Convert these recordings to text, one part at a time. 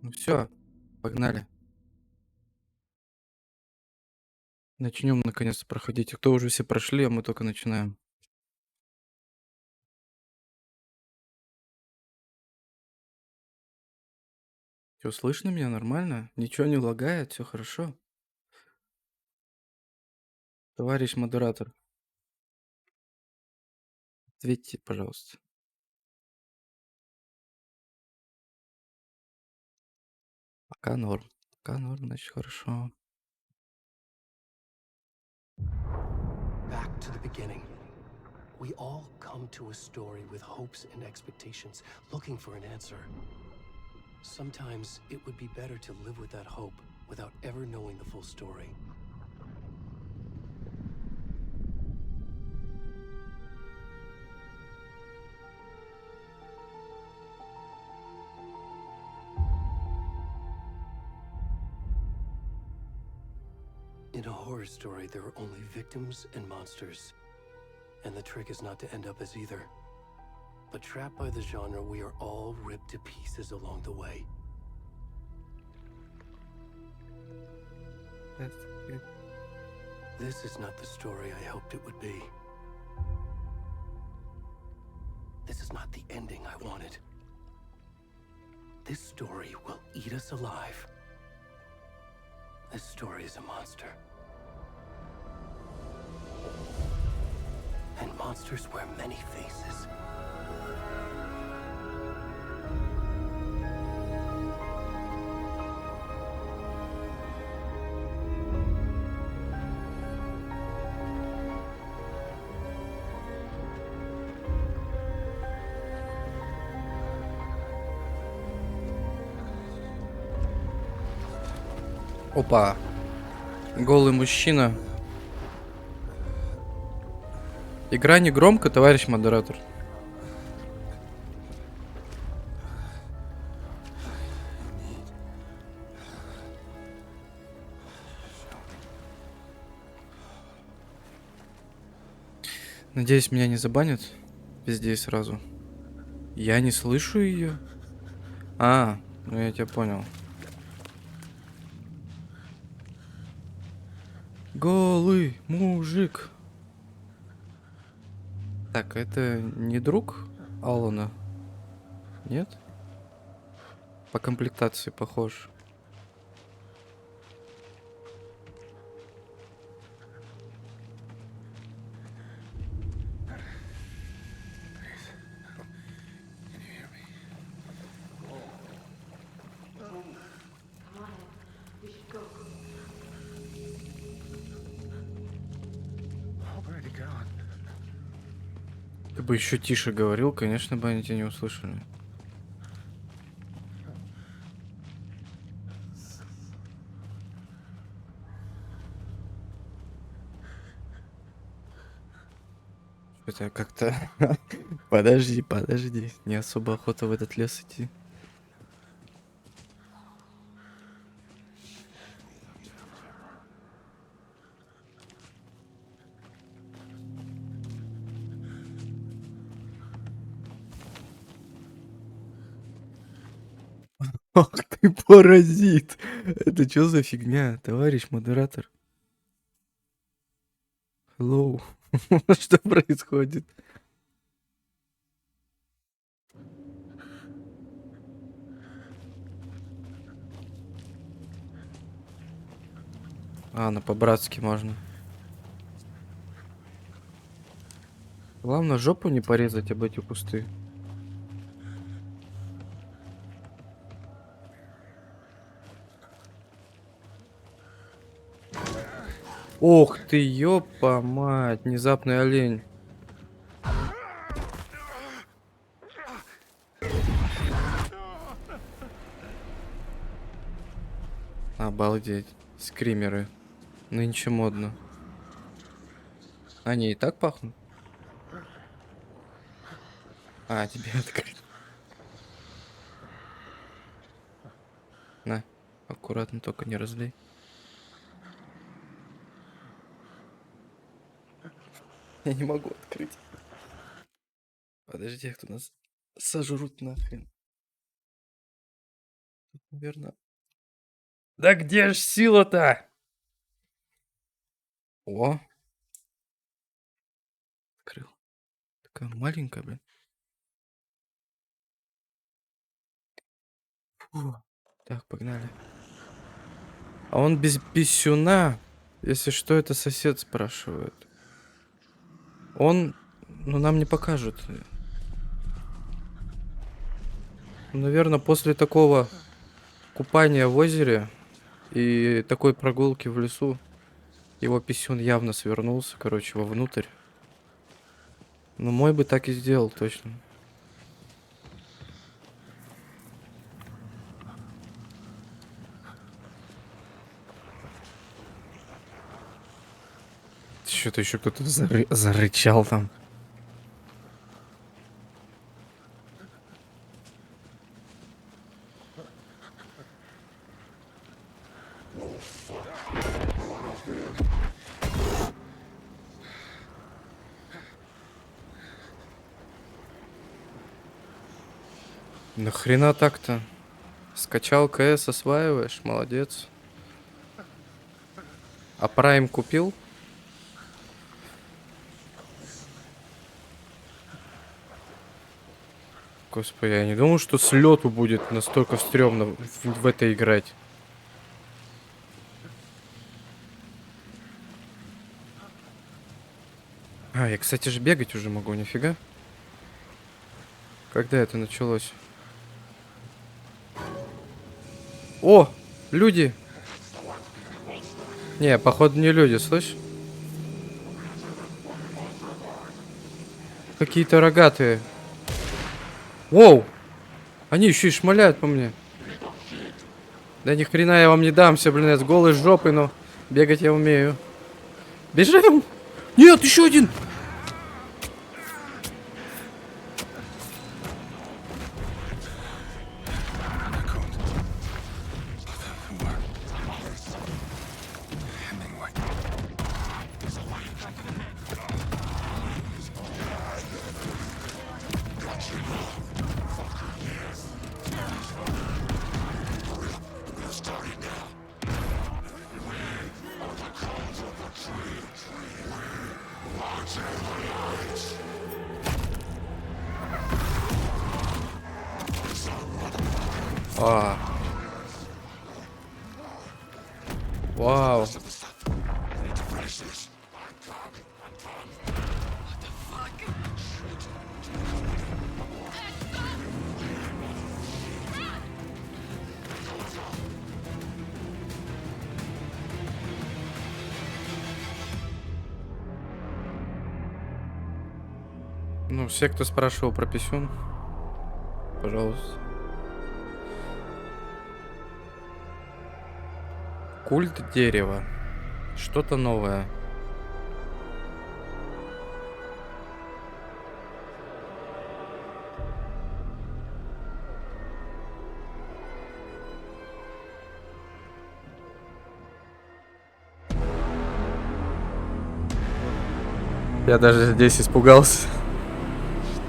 Ну все, погнали. Начнем наконец-то проходить. А то уже все прошли, а мы только начинаем. Все слышно меня нормально? Ничего не лагает, все хорошо? Товарищ модератор, ответьте, пожалуйста. Пока норм. Пока норм, значит хорошо. Back to the beginning. We all come to a story with hopes and expectations, looking for an answer. Sometimes it would be better to live with that hope without ever knowing the full story. In a horror story, there are only victims and monsters. And the trick is not to end up as either. But trapped by the genre, we are all ripped to pieces along the way. This is not the story I hoped it would be. This is not the ending I wanted. This story will eat us alive. This story is a monster. And monsters wear many faces. Опа, голый мужчина. Игра не громко, товарищ модератор. Надеюсь, меня не забанят везде и сразу. Я не слышу ее. Ну я тебя понял. Голый мужик. Так, это не друг Алана? Нет? По комплектации похож. Ты бы еще тише говорил, конечно бы они тебя не услышали. Это как-то... Подожди. Не особо охота в этот лес идти. Ах ты паразит! Это что за фигня, товарищ модератор? Hello. Что происходит? Ну по-братски можно. Главное, жопу не порезать об эти кусты. Ох ты, ёпа мать, внезапный олень. Обалдеть. Скримеры. Нынче модно. Они и так пахнут? Тебе открыть. На, аккуратно, только не разлей. Я не могу открыть. Подожди, кто нас сожрут нахрен. Наверно. Да где ж сила-то? О, открыл. Такая маленькая, блин. Фу. Так, погнали. А он без писюна. Если что, это сосед спрашивает. Он, ну, нам не покажут. Наверное, после такого купания в озере и такой прогулки в лесу его писюн явно свернулся, короче, вовнутрь. Ну, мой бы так и сделал, точно. Что-то еще кто-то зарычал там. Нахрена так-то? Скачал КС, осваиваешь, молодец. А Прайм купил? Господи, я не думал, что с лету будет настолько стрёмно в это играть. А, я, кстати же, бегать уже могу, нифига. Когда это началось? О, люди! Не, походу не люди, слышь? Какие-то рогатые. Воу! Они еще и шмаляют по мне. Да ни хрена я вам не дамся, блин, я с голой жопой, но бегать я умею. Бежим! Нет, еще один! А. Вау. Ну, все, кто спрашивал про писюн, пожалуйста. Культ дерева. Что-то новое. Я даже здесь испугался.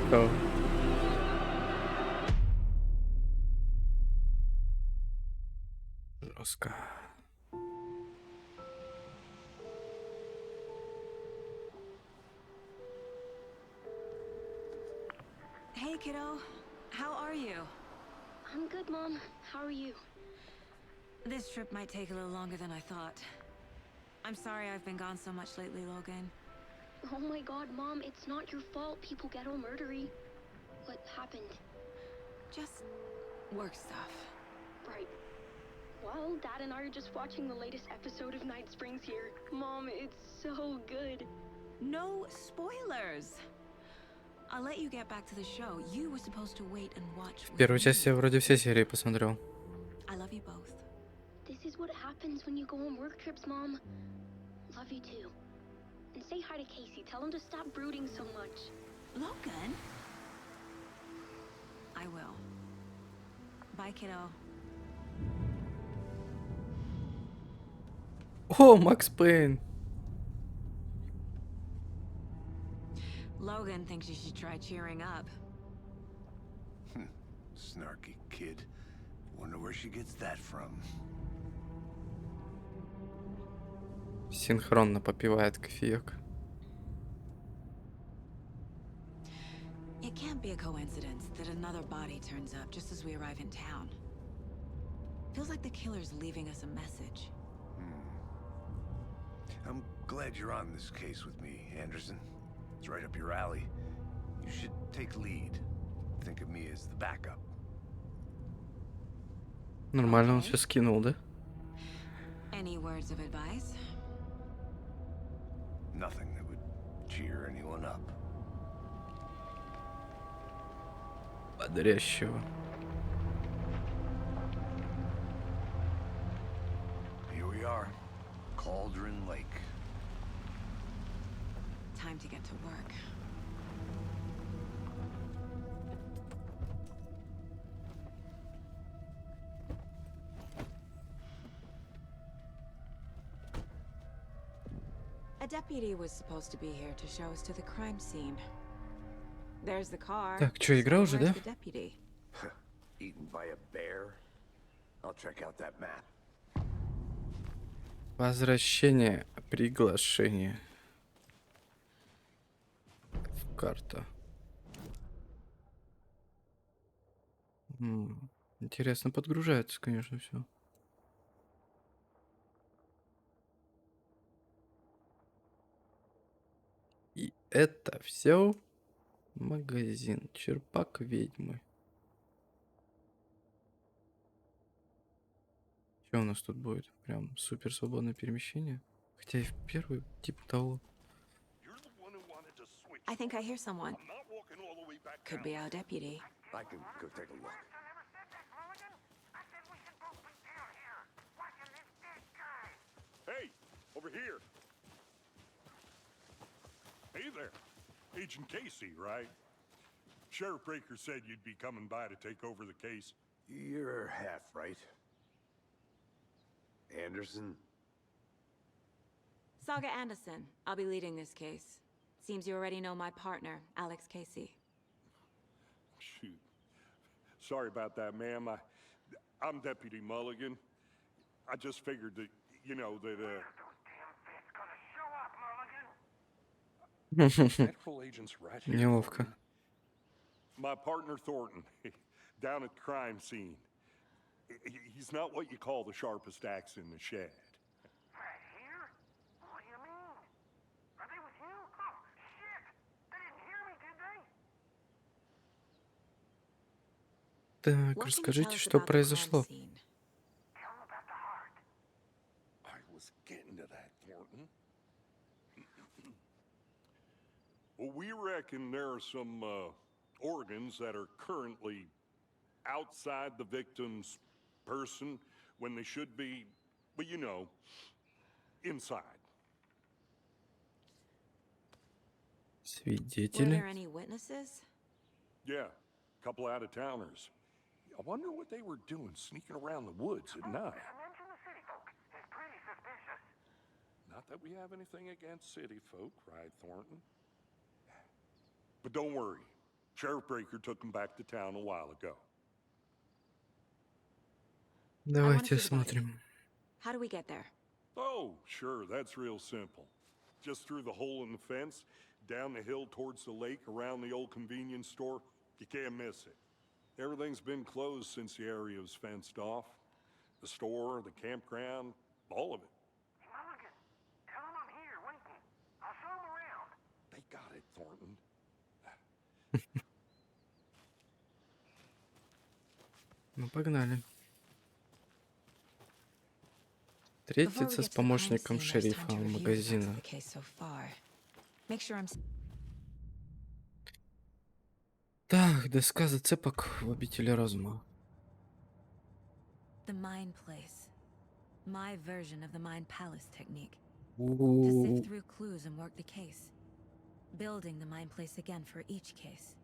Что? Жестко. Hey, kiddo. How are you? I'm good, Mom. How are you? This trip might take a little longer than I thought. I'm sorry I've been gone so much lately, Logan. Oh my god, Mom, it's not your fault people get all murdery. What happened? Just work stuff. Right. Well, Dad and I are just watching the latest episode of Night Springs here. Mom, it's so good. No spoilers! I'll let you get back to the show. You were supposed to wait and watch. Первую часть я вроде все серии посмотрел. I love you both. This is what happens when you go on work trips, Mom. Love you too. And say hi to Casey. Tell him to stop brooding so much. Logan? I will. Bye, kiddo. О, Макс Пейн. Logan thinks you should try cheering up. Snarky kid. Wonder where she gets that from. Синхронно попивает кофеек. It can't be a coincidence that another body turns up just as we arrive in town. Feels like the killer's leaving us a message. I'm glad you're on this case with me, Anderson. It's right up your alley. You should take lead. Think of me as the backup. Нормально он Okay. все скинул, да? Any words of advice? Nothing that would cheer anyone up. Бодрящего. Here we are. Cauldron Lake. Time to get to work. A deputy was supposed to be here to show us to the crime scene. There's the car. Так, чё, игра So уже, where's да? the deputy? Eaten by a bear? I'll check out that map. Возвращение приглашения. Карта. Интересно, подгружается, конечно, все. И это все магазин. Черпак ведьмы. Что у нас тут будет? Прям супер свободное перемещение. Хотя и в первый типа того. I think I hear someone. Could be our deputy. I can go take a look. Hey, over here. Hey there. Agent Casey, right? Sheriff Breaker said you'd be coming by to take over the case. You're half right. Anderson? Saga Anderson. I'll be leading this case. Seems you already know my partner, Alex Casey. Shoot. Sorry about that, ma'am. I'm Deputy Mulligan. I just figured that, Federal agents right here. Неловко. Thornton. my partner Thornton, down at the crime scene. He's not what you call the sharpest axe in the shed. Right here? What do you mean? Are they with you? Oh, shit! They didn't hear me, did they? Так, What can you tell расскажите, us что about the crime произошло. scene? Tell them about the heart. I was getting to that, Thornton. Well, we reckon there are some organs that are currently outside the victim's person when they should be, well, inside. Were Свидетели. there any witnesses? Yeah, a couple out-of-towners. I wonder what they were doing sneaking around the woods at night. Mention the city folk. It's pretty suspicious. Not that we have anything against city folk, right, Thornton? But don't worry. Sheriff Breaker took them back to town a while ago. Давайте see the body. смотрим. How do we get there? Oh, sure, that's real simple. Just through the hole in the fence, down the hill towards the lake, around the old convenience store. You can't miss it. Everything's been closed since the area was fenced off. The store, the campground, all of it. Mulligan, tell them I'm here waiting. I'll show them around. They got it, Thornton. Ну, погнали. Before we Встретиться get с to the crime помощником scene, there's time шерифа to review the facts магазина. of the case so far. Make sure I'm Так, доска зацепок в обители разума. the mind place. My version of the mind palace technique. To У-у-у. sift through clues and work the case. Building the mind place again for each case.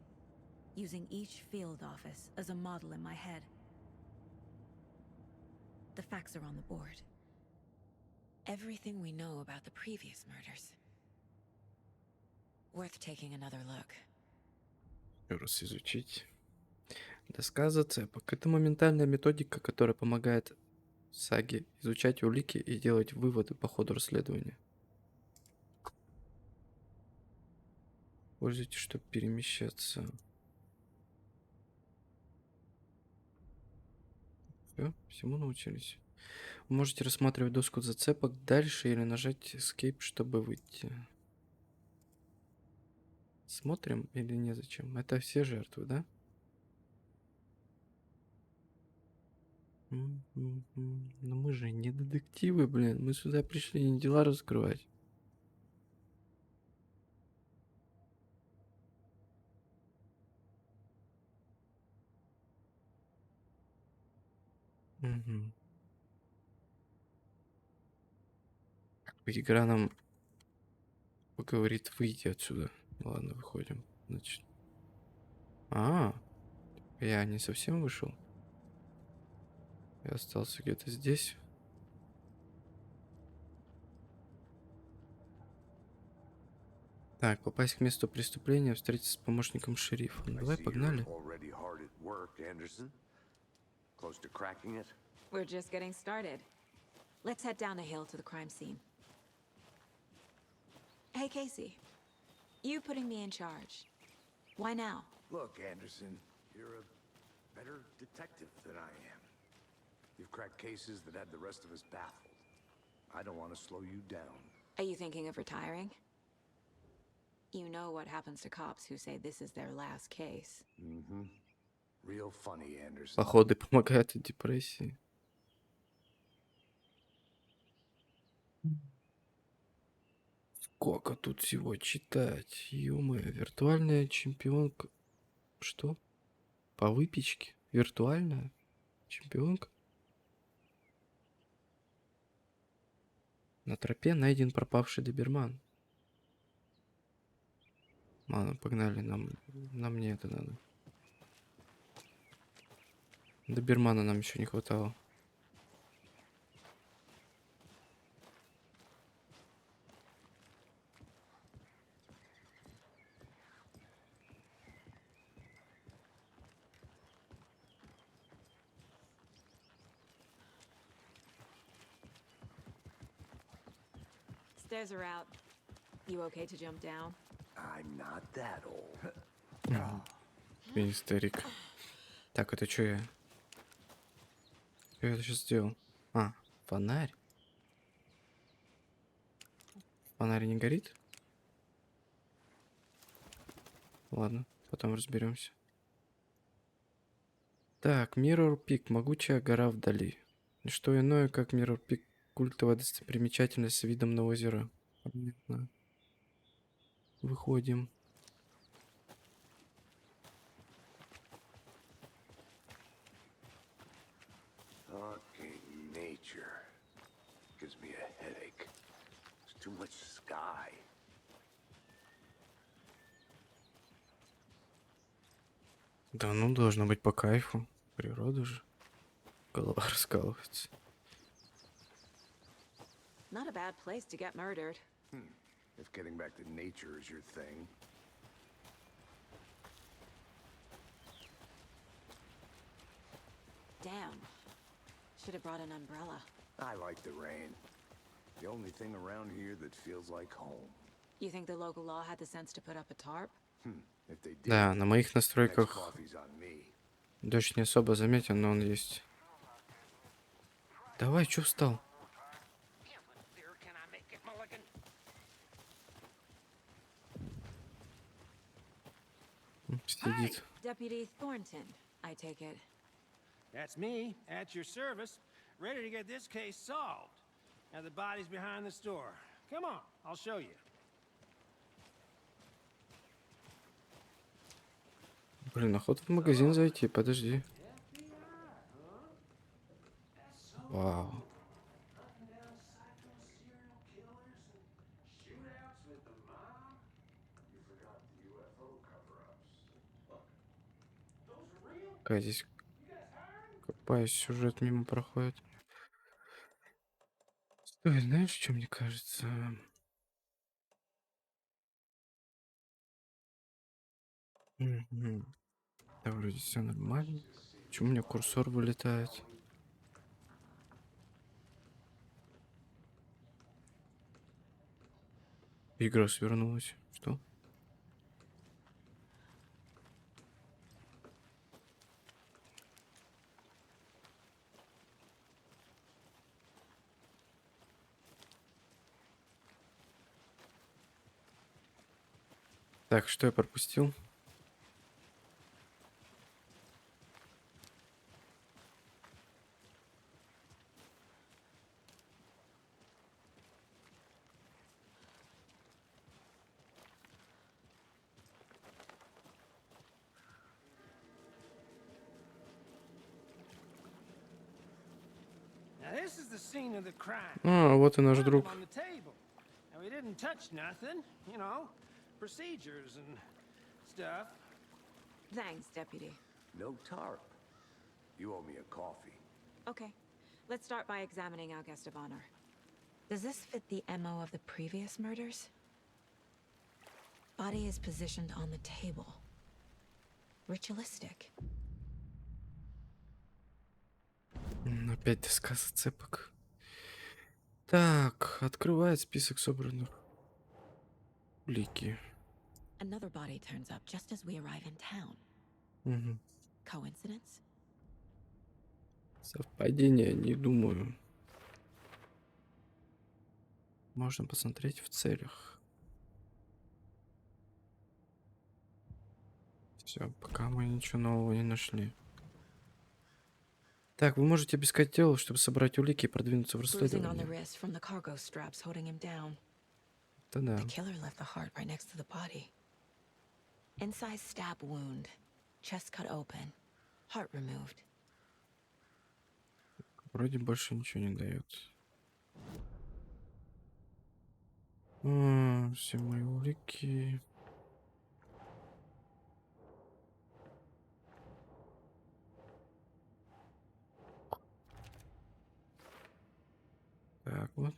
Using each field office as a model in my head. The facts are on the board. Everything we know about the previous murders. Worth taking another look. Еще раз изучить. Доска зацепок. Это моментальная методика, которая помогает саге изучать улики и делать выводы по ходу расследования. Пользуйтесь, чтобы перемещаться. Все, всему научились. Вы можете рассматривать доску зацепок дальше или нажать Escape, чтобы выйти. Смотрим или незачем? Это все жертвы, да? Но мы же не детективы, блин. Мы сюда пришли не дела раскрывать. Мгм. Игра нам говорит выйти отсюда. Ладно, выходим. Значит. А, я не совсем вышел. Я остался где-то здесь. Так, попасть к месту преступления, встретиться с помощником шерифа. Ну, I давай, see you're погнали. already hard at work, Anderson. Close to cracking it? We're just getting started. Let's head down the hill to the crime scene. Hey, Casey. You putting me in charge. Why now? Look, Anderson, you're a better detective than I am. You've cracked cases that had the rest of us baffled. I don't want to slow you down. Are you thinking of retiring? You know what happens to cops who say this is their last case. Mm-hmm. Real funny, Anderson. Походы помогают от депрессии. Сколько тут всего читать? Ё-моё, виртуальная чемпионка. Что? По выпечке? Виртуальная чемпионка? На тропе найден пропавший доберман. Ладно, погнали, нам не это надо. Добермана нам еще не хватало. Stairs are out. You okay to jump down? I'm not that old. Ты старик. Так, это что я? Что я сейчас сделал? А, фонарь. Фонарь не горит? Ладно, потом разберемся. Так, Mirror Peak, могучая гора вдали. Не что иное, как Mirror Peak, культовая достопримечательность с видом на озеро. Понятно. Выходим. Fucking nature. Gives me a headache. There's too much sky. Да ну, должно быть по кайфу. Природа же. Голова раскалывается. Not a bad place to get murdered. If getting back to nature is your thing. Damn. Should have brought an umbrella. I like the rain. The only thing around here that feels like home. You think the local law had the sense to put up a tarp? If they did, Да, на моих next настройках coffee's on me. дождь не особо заметен, но он есть. Давай, чё встал? Dear, can I make it, Mulligan? Сидит. Deputy Thornton, I take it. That's me, at your service, ready to get this case solved. Now the body's behind the store. Come on, I'll show you. Блин, охота в магазин зайти, подожди. Вау. Какая здесь копаюсь, сюжет мимо проходит. Стой, знаешь, что мне кажется? Мгм. Да, вроде все нормально. Почему у меня курсор вылетает? Игра свернулась. Что? Так, что я пропустил? Now this is the scene of the crime. А, вот и наш Found him друг. on the table. Now we didn't touch nothing, you know, procedures and stuff. Thanks, Deputy. No tarp. You owe me a coffee. Okay, let's start by examining our guest of honor. Does this fit the MO of the previous murders? Body is positioned on the table. Ritualistic. Опять доска зацепок. Так, открывает список собранных улики. Another body turns up just as we arrive in town. Мгм. Coincidence? Совпадение, не думаю. Можно посмотреть в целях. Все, пока мы ничего нового не нашли. Так, вы можете обыскать тело, чтобы собрать улики и продвинуться в Bruising on the расследовании. wrist from the cargo straps holding him down. Да-да. The killer left the heart right next to the body. Inside stab wound. Chest cut open. Heart removed. Вроде больше ничего не дает. Все мои улики. Так, вот.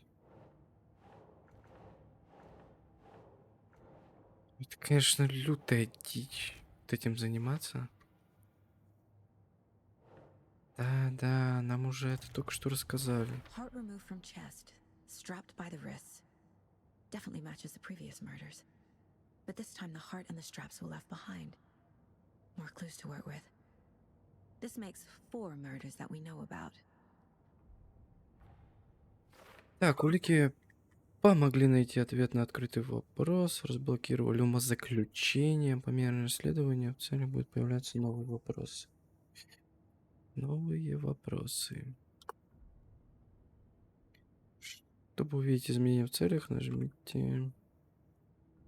Это, конечно, лютая дичь. Вот этим заниматься. Да, нам уже это только что рассказали. Heart removed from chest. Strapped by the wrists. Definitely matches the previous murders. But this time the heart and the straps were left behind. More clues to work with. This makes 4 murders that we know about. Так, улики помогли найти ответ на открытый вопрос, разблокировали умозаключение по мере расследования. В цели будут появляться новые вопросы. Новые вопросы. Чтобы увидеть изменения в целях, нажмите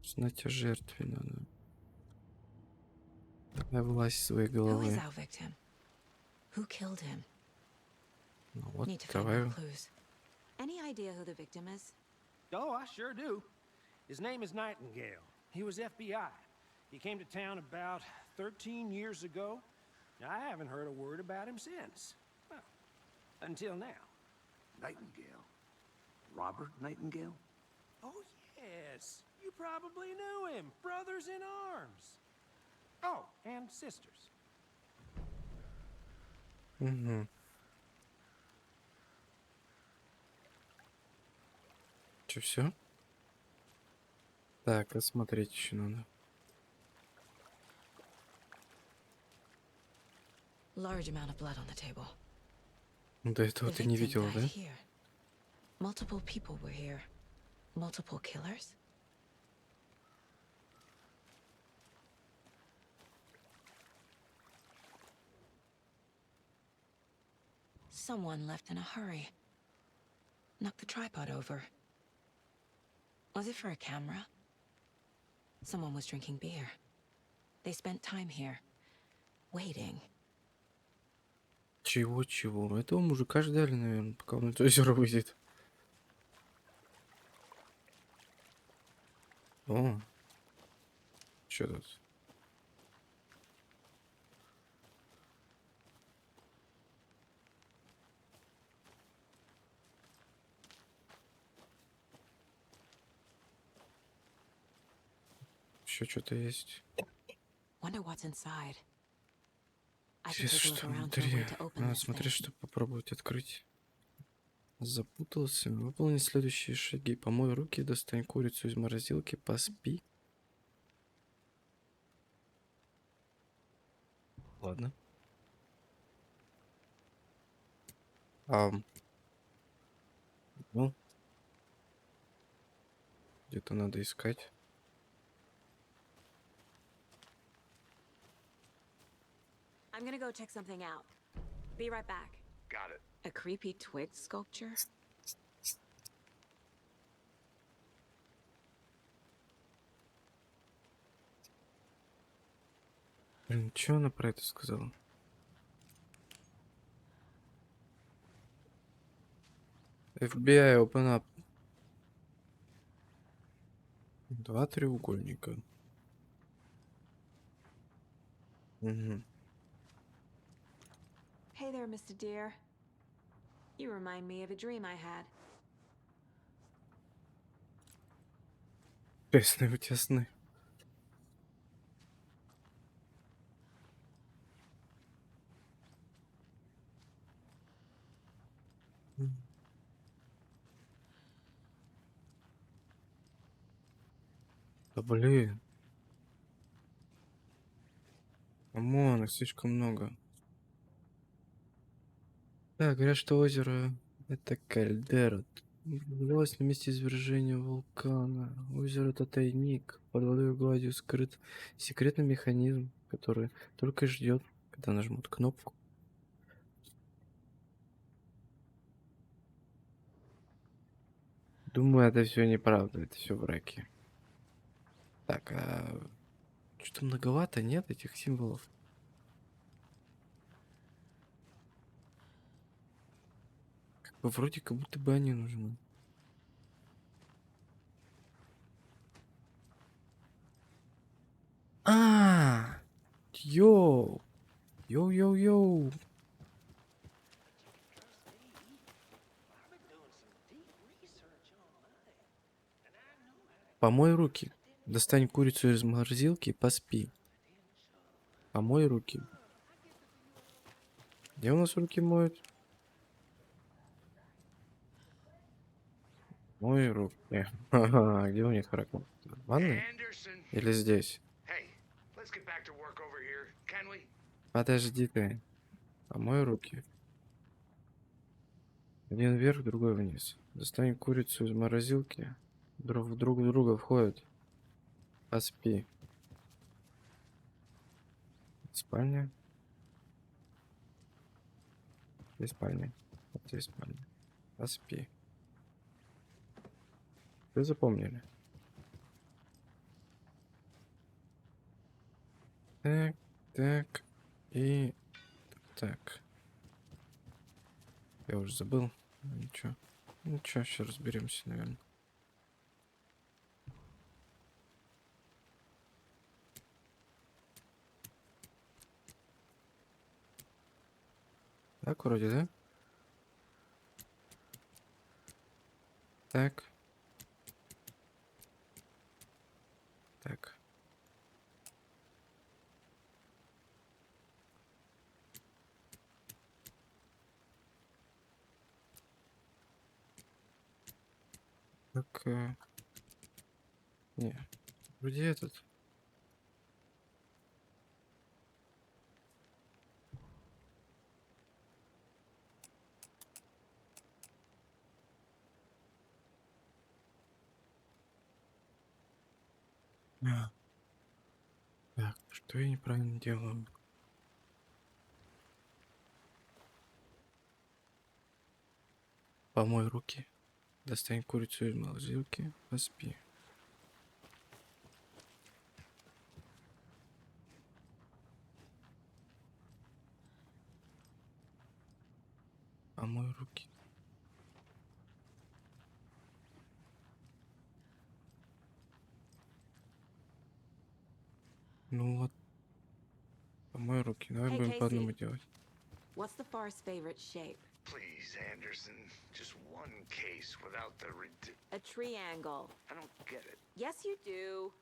«Знать о жертве» надо. Давай власть своей Who is головы. our victim? Who killed him? Ну вот, Need to find давай. more clues. Any idea who the victim is? Oh, I sure do. His name is Nightingale. He was FBI. He came to town about 13 years ago. I haven't heard a word about him since. Well, until now. Nightingale? Robert Nightingale? Oh, yes. You probably knew him. Brothers in arms. Oh, and sisters. Угу. Че, все? Так, осмотреть еще надо. Large amount of blood on the table. До этого The ты не victim видела, died да? here. Multiple people were here. Multiple killers? Someone left in a hurry. Knocked the tripod over. Was it for a camera? Someone was drinking beer. They spent time here. Waiting. Чего? Этого мужика ждали, наверное, пока он из озера выйдет. О, что тут? Еще что-то есть. Wonder what's inside. I should Интересно, take a look что around for a внутри. way to open Надо this смотреть, thing. чтобы попробовать открыть. Запутался. Выполни следующие шаги. Помой руки, достань курицу из морозилки, поспи. Ладно. Ну, где-то надо искать. I'm gonna go check something out. Be right back. Got it. A creepy twig sculpture? Блин, что она про это сказала? FBI, open up. 2 треугольника. Угу. Hey there, Mr. Deer. You remind me of a dream I had. Честные у тебя сны. Да блин. Камон, их слишком много. Да, говорят, что озеро — это кальдера. Влилось на месте извержения вулкана. Озеро — это тайник. Под водой гладью скрыт секретный механизм, который только и ждет, когда нажмут кнопку. Думаю, это все неправда, это все враки. Так, что-то многовато, нет, этих символов? Как бы вроде как будто бы они нужны. А, йоу, йоу-йоу-йоу. Помой руки. Достань курицу из морозилки и поспи. Помой руки. Где у нас руки моют? Мой руки. Ага, где у них раковина? В ванной? Anderson. Или здесь? Hey, let's get back to work over here, can we? Подожди ты. Помой руки. Один вверх, другой вниз. Достань курицу из морозилки. Друг в друга входят. Поспи. Спальня. Здесь спальня. Вот здесь спальня. Поспи. Вы запомнили? Так, так и так. Я уже забыл. Ничего. Ничего, сейчас разберемся, наверное. Так, вроде, да? Так. Так. Так, не. Вроде этот. Так, что я неправильно делаю? Помой руки. Достань курицу из морозилки. Поспи. Помой руки. Ну вот. Помой руки. Давай Hey, будем по одному Casey. делать. What's the forest's favorite shape? Please, Anderson. Just one case without the A triangle. I don't get it. Yes, you do.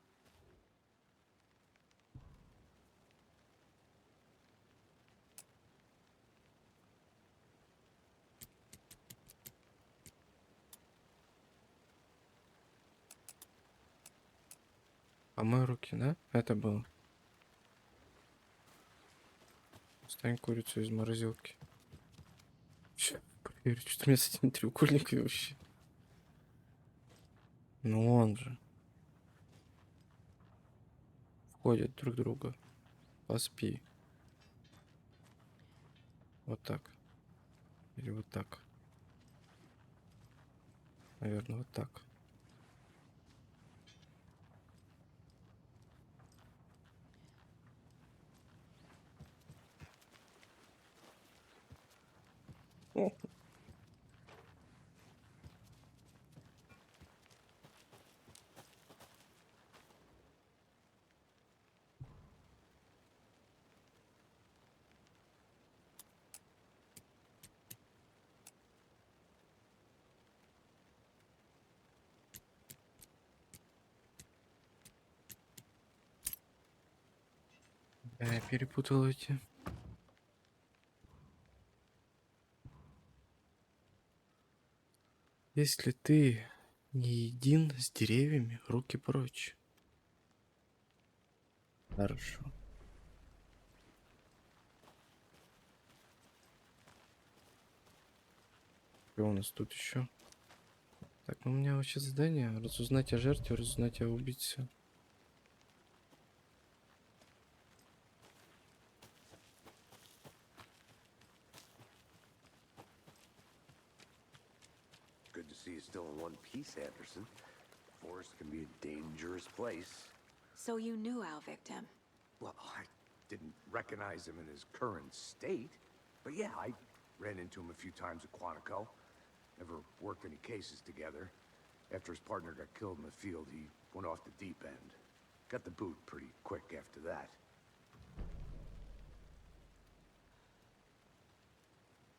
Помой руки, да? Это было. Достань курицу из морозилки. Ща, проверю, что у меня с этими треугольниками вообще. Ну он же. Входят друг в друга. Поспи. Вот так. Или вот так. Наверное, вот так. О, я перепутал эти. Если ты не един с деревьями, руки прочь. Хорошо. Что у нас тут еще? Так, ну у меня вообще задание разузнать о жертве, разузнать о убийце. Good to see you still in one piece, Anderson. Forest can be a dangerous place. So you knew our victim. Well, I didn't recognize him in his current state. But yeah, I ran into him a few times at Quantico. Never worked any cases together. After his partner got killed in the field, he went off the deep end. Got the boot pretty quick after that.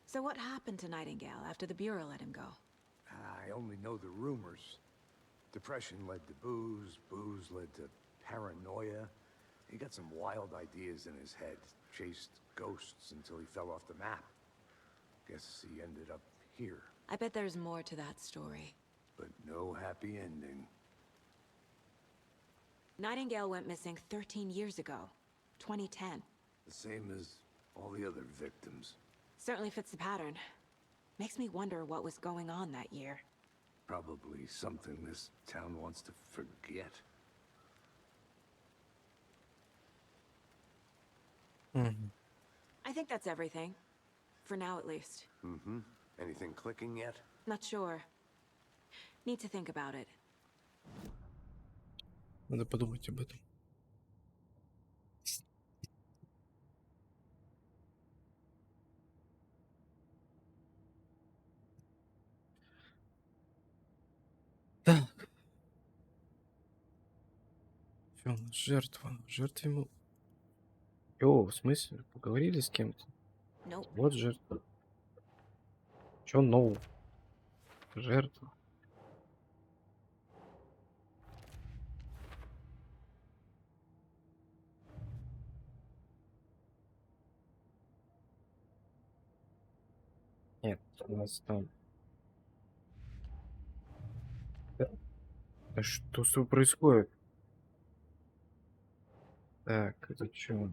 So what happened to Nightingale after the Bureau let him go? I only know the rumors. Depression led to booze, booze led to paranoia. He got some wild ideas in his head, chased ghosts until he fell off the map. Guess he ended up here, I bet there's more to that story. but no happy ending. Nightingale went missing 13 years ago. 2010. The same as all the other victims. Certainly fits the pattern. Makes me wonder what was going on that year. Probably something this town wants to forget. Мгм. I think that's everything. For now, at least. Mm-hmm. Anything clicking yet? Not sure. Need to think about it. Надо подумать об этом. Так. Что у нас? Жертва. Жертве мы... О, в смысле? Поговорили с кем-то? Nope. Вот жертва. Чё нового? Жертва. Нет, у нас там... Да что с тобой происходит? Так, это чё?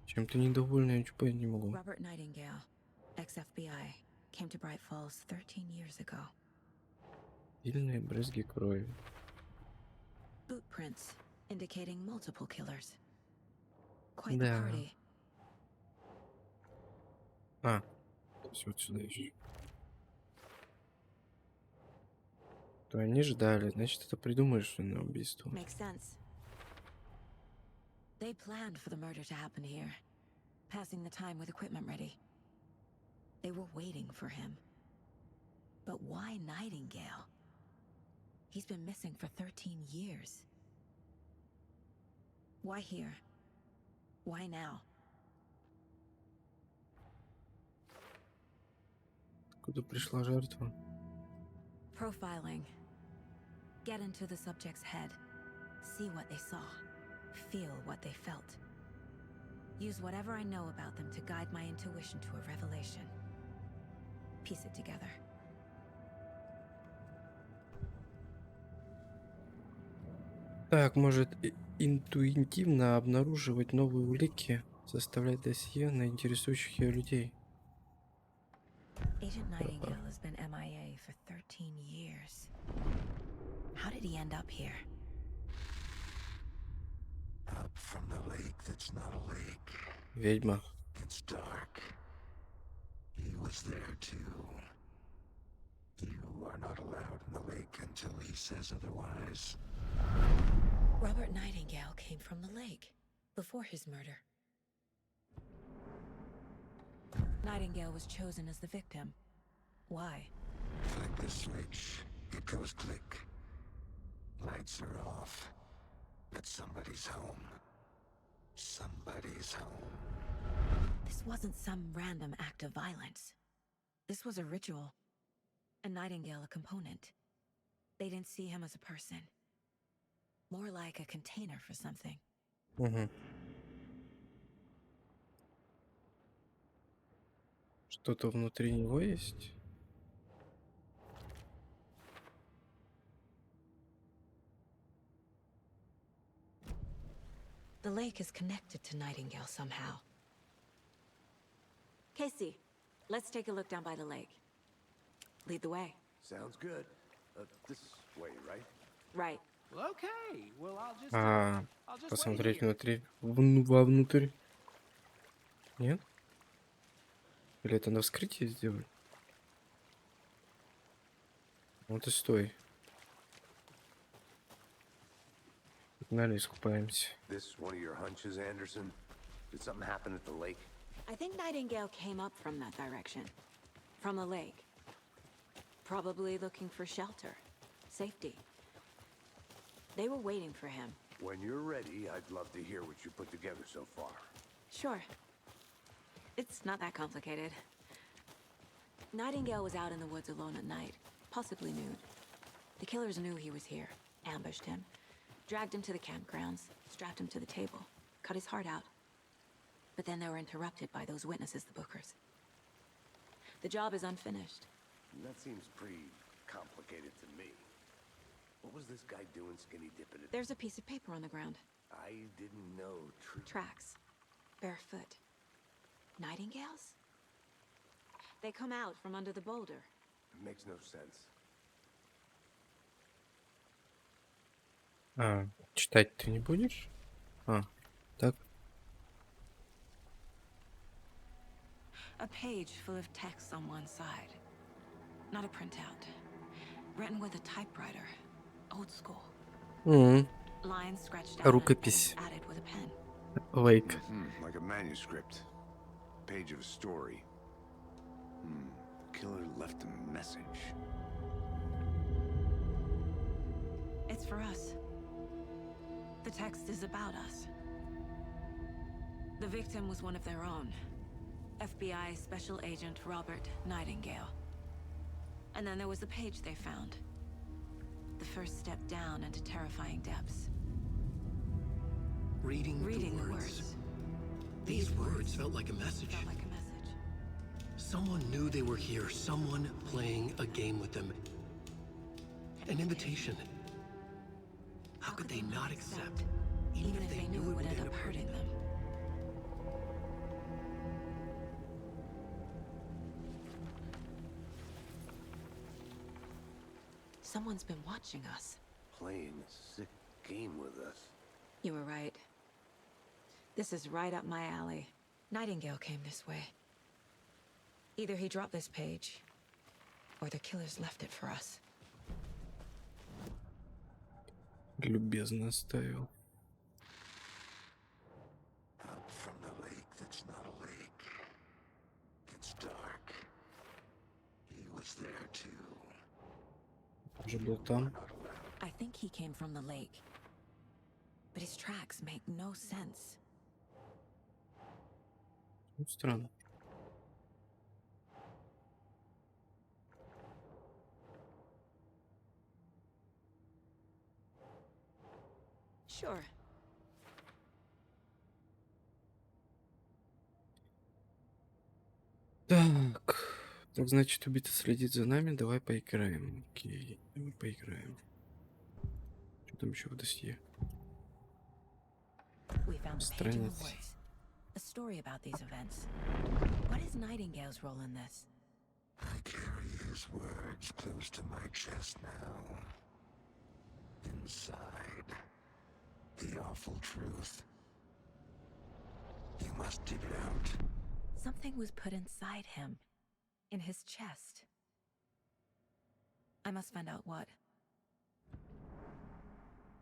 Чем ты недовольна, я ничего понять не могу. Robert Nightingale, ex-FBI, came to Bright Falls 13 years ago. Сильные брызги крови. Boot prints indicating multiple killers. Quite the Да. party. А, то есть вот сюда еще. То они ждали, значит, это придумали убийство. Makes sense. They planned for the murder to happen here, passing the time with equipment ready. They were waiting for him. But why Nightingale? He's been missing for 13 years. Why here? Why now? Откуда пришла жертва? Profiling. Get into the subject's head. See what they saw. Feel what they felt. Use whatever I know about them to guide my intuition to a revelation. Piece it together. Так, может интуитивно обнаруживать новые улики, составлять досье на интересующих ее людей. Agent Nightingale has been MIA for 13 years. How did he end up here? Up from the lake that's not a lake. Ведьма. It's dark. He was there too. You are not allowed in the lake until he says otherwise. Robert Nightingale came from the lake before his murder. Nightingale was chosen as the victim. Why? Flick the switch. It goes click. Lights are off. But somebody's home. Somebody's home. This wasn't some random act of violence. This was a ritual. And Nightingale a component. They didn't see him as a person. More like a container for something. Угу. Что-то внутри него есть? The lake is connected to Nightingale somehow. Casey, let's take a look down by the lake. Lead the way. Sounds good. This way, right? Right. Well, okay. Well, А, I'll just wait посмотреть here. внутри. Вовнутрь. Нет? Или это на вскрытие сделали? Вот и стой. Погнали, искупаемся. This one of your hunches, Anderson? Did something happen at the lake? I think Nightingale came up from that direction. From the lake. Probably looking for shelter. Safety. They were waiting for him. When you're ready, I'd love to hear what you put together so far. Sure. It's not that complicated. Nightingale was out in the woods alone at night, possibly nude. The killers knew he was here, ambushed him, dragged him to the campgrounds, strapped him to the table, cut his heart out. But then they were interrupted by those witnesses, the Bookers. The job is unfinished. That seems pretty complicated to me. What was this guy doing skinny dipping it? There's a piece of paper on the ground. I didn't know Tracks. Barefoot. Nightingales? They come out from under the boulder. It makes no sense. А, читать ты не будешь? А, так. A page full of text on one side. Not a printout. Written with a typewriter. Old school. М, Lines scratched out and Рукопись. added with a pen. Лейк. Like a manuscript. Page of a story. Killer left a message. It's for us. The text is about us. The victim was one of their own. FBI Special Agent Robert Nightingale. And then there was the page they found. The first step down into terrifying depths. Reading The the words. These words felt like a message. Felt like a message. Someone knew they were here. Someone playing a game with them. An invitation. How could they not accept? Even if they knew it would end up hurting them. Someone's been watching us. Playing a sick game with us. You were right. This is right up my alley. Nightingale came this way. Either he dropped this page, or the killers left it for us. Любезно оставил. Up from the lake that's not a lake. It's dark. He was there too. Уже был там. I think he came from the lake. But his tracks make no sense. Ну, странно. Sure. Так. Так, значит, убийца следит за нами. Давай поиграем. Окей, давай поиграем. Что там еще в досье? found the page in the Страницы. woods. A story about these events. What is Nightingale's role in this? I carry his words close to my chest now. Inside, the awful truth. You must dig it out. Something was put inside him. In his chest. I must find out what.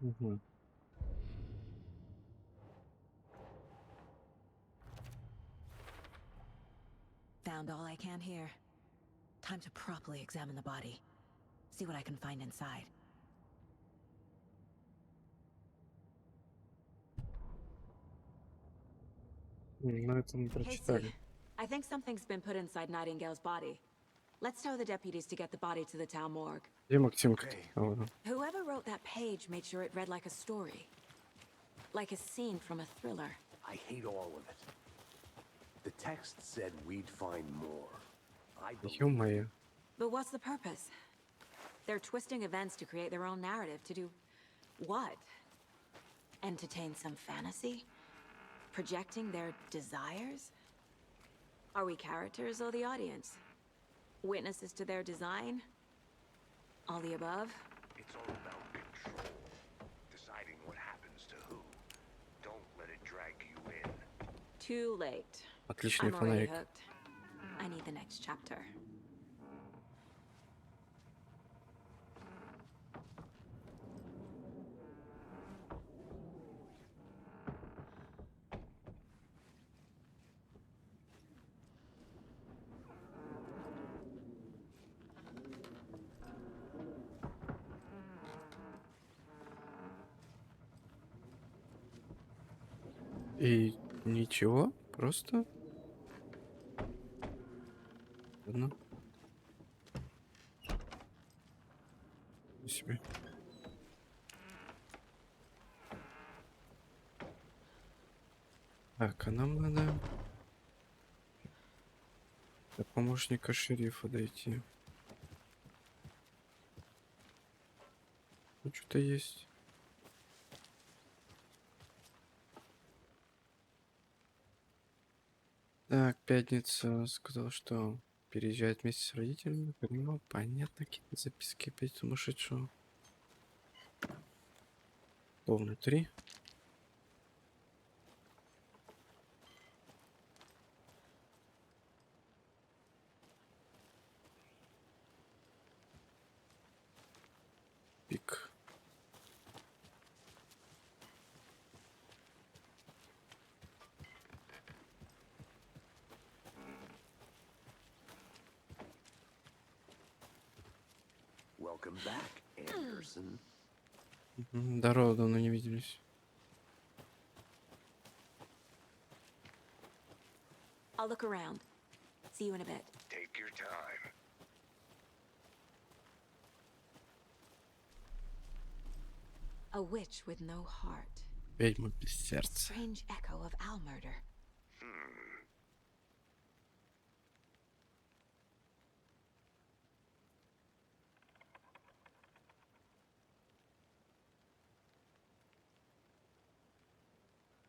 Мгм. Found all I can here. Time to properly examine the body. See what I can find inside. Ну, это мы Casey, прочитали. I think something's been put inside Nightingale's body. Let's tell the deputies to get the body to the town morgue. Где Максимка? Okay. А, вот он. Whoever wrote that page made sure it read like a story. Like a scene from a thriller. I hate all of it. The text said we'd find more. I believe Ё-моё. But what's the purpose? They're twisting events to create their own narrative. To do what? Entertain some fantasy? Projecting their desires? Are we characters or the audience? Witnesses to their design? All the above? It's all about control. Deciding what happens to who. Don't let it drag you in. Too late. Отличный I'm already фонарик. hooked. I need the next chapter. И ничего, просто... Ладно. Ничего себе. Так, а нам надо до помощника шерифа дойти. Тут что-то есть. Так, пятница сказал, что переезжает вместе с родителями. Понимал, понятно, какие-то записки опять сумасшедшего. Кто внутри? Пик. Welcome back, Anderson. Здорово, давно не виделись. I'll look around. See you in a bit. Take your time. A witch with no heart. Ведьма без сердца. Strange echo of Al murder.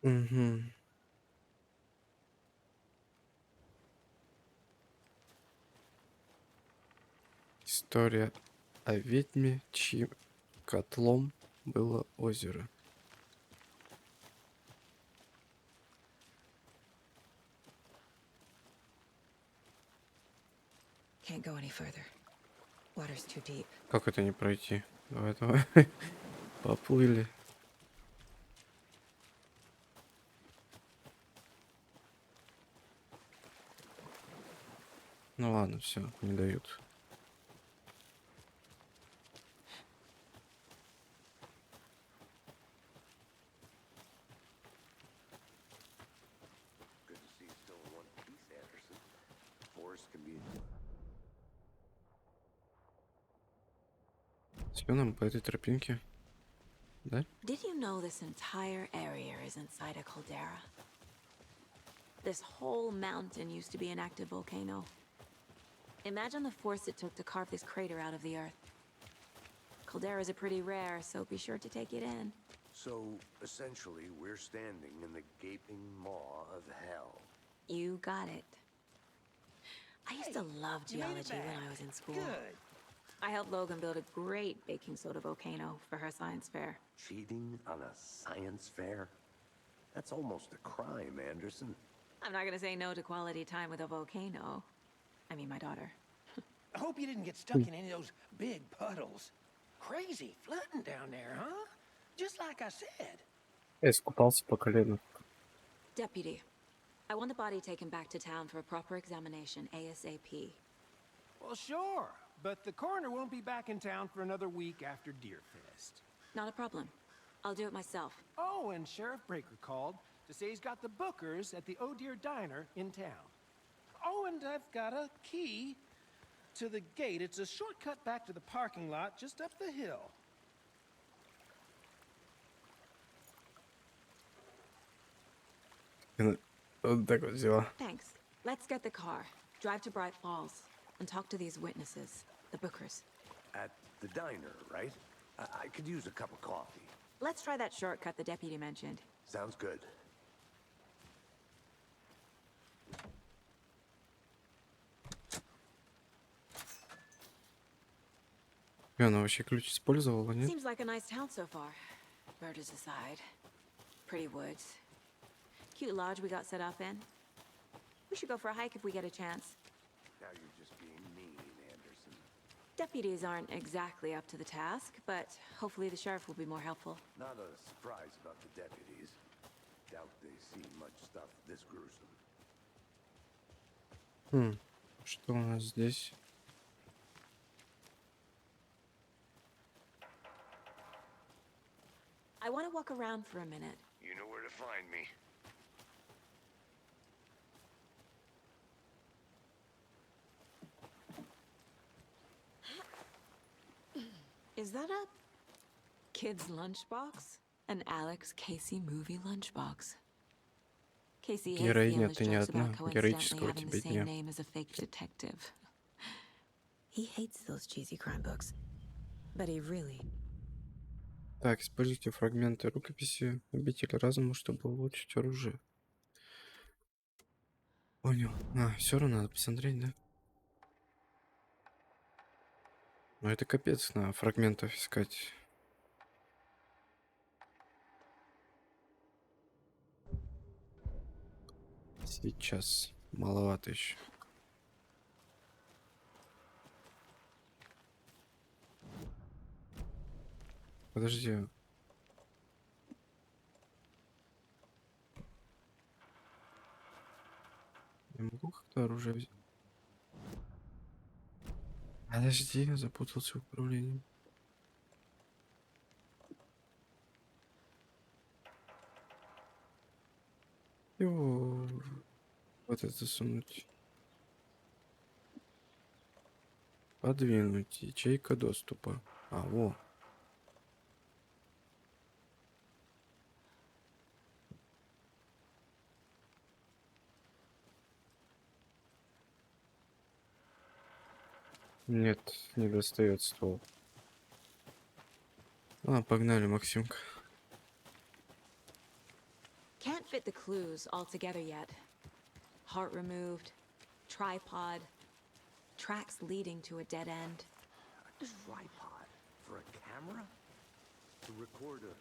Угу. История о ведьме, чьим котлом было озеро. Can't go any further. Water's too deep. Как это не пройти? Давай, давай. Поплыли. Ну ладно, все, не дают. Good to see you still in one piece, Anderson. Forest can be... Все, нам по этой тропинке. Да? Did you know this entire area is inside a caldera? This whole mountain used to be an active volcano. Imagine the force it took to carve this crater out of the earth. Calderas are pretty rare, so be sure to take it in. So, essentially, we're standing in the gaping maw of hell. You got it. I used to love you made it geology when back. I was in school. Good. I helped Logan build a great baking soda volcano for her science fair. Cheating on a science fair? That's almost a crime, Anderson. I'm not gonna say no to quality time with a volcano. I mean, my daughter. I hope you didn't get stuck in any of those big puddles. Crazy flooding down there, huh? Just like I said. Я искупался по колено. Deputy, I want the body taken back to town for a proper examination ASAP. Well, sure. But the coroner won't be back in town for another week after Deerfest. Not a problem. I'll do it myself. Oh, and Sheriff Breaker called to say he's got the bookers at the Oh Dear Diner in town. Oh, and I've got a key to the gate. It's a shortcut back to the parking lot just up the hill. Вот так вот дела. Thanks. Let's get the car, drive to Bright Falls, and talk to these witnesses, the bookers. At the diner, right? I could use a cup of coffee. Let's try that shortcut the deputy mentioned. Sounds good. И она вообще ключ использовала, нет? Seems like a nice town so far. Murders aside. Pretty woods. Cute lodge we got set up in. We should go for a hike if we get a chance. Now you're just being mean, Anderson. Deputies aren't exactly up to the task, but hopefully the sheriff will be more helpful. Not a surprise about the deputies. Doubt they see much stuff this gruesome. Что у нас здесь? I want to walk around for a minute. You know where to find me. Is that a kid's lunchbox? An Alex Casey movie lunchbox. Casey hates the Героиня, endless ты не jokes одна. about coincidentally Героического having тебе the same дня. name as a fake detective. He hates those cheesy crime books. But he really... Так, используйте фрагменты рукописи обители разума, чтобы улучшить оружие. Понял. Все равно надо посмотреть, да? Ну это капец на фрагментов искать. Сейчас. Маловато еще. Подожди. Я могу как-то оружие взять? Подожди, я запутался в управлении. Его вот это засунуть. Подвинуть. Ячейка доступа. Во. Нет, не достает ствол. Погнали, Максимка. Can't fit the clues all together yet. Heart removed, tripod, tracks leading to a dead end. A tripod for a camera? To record a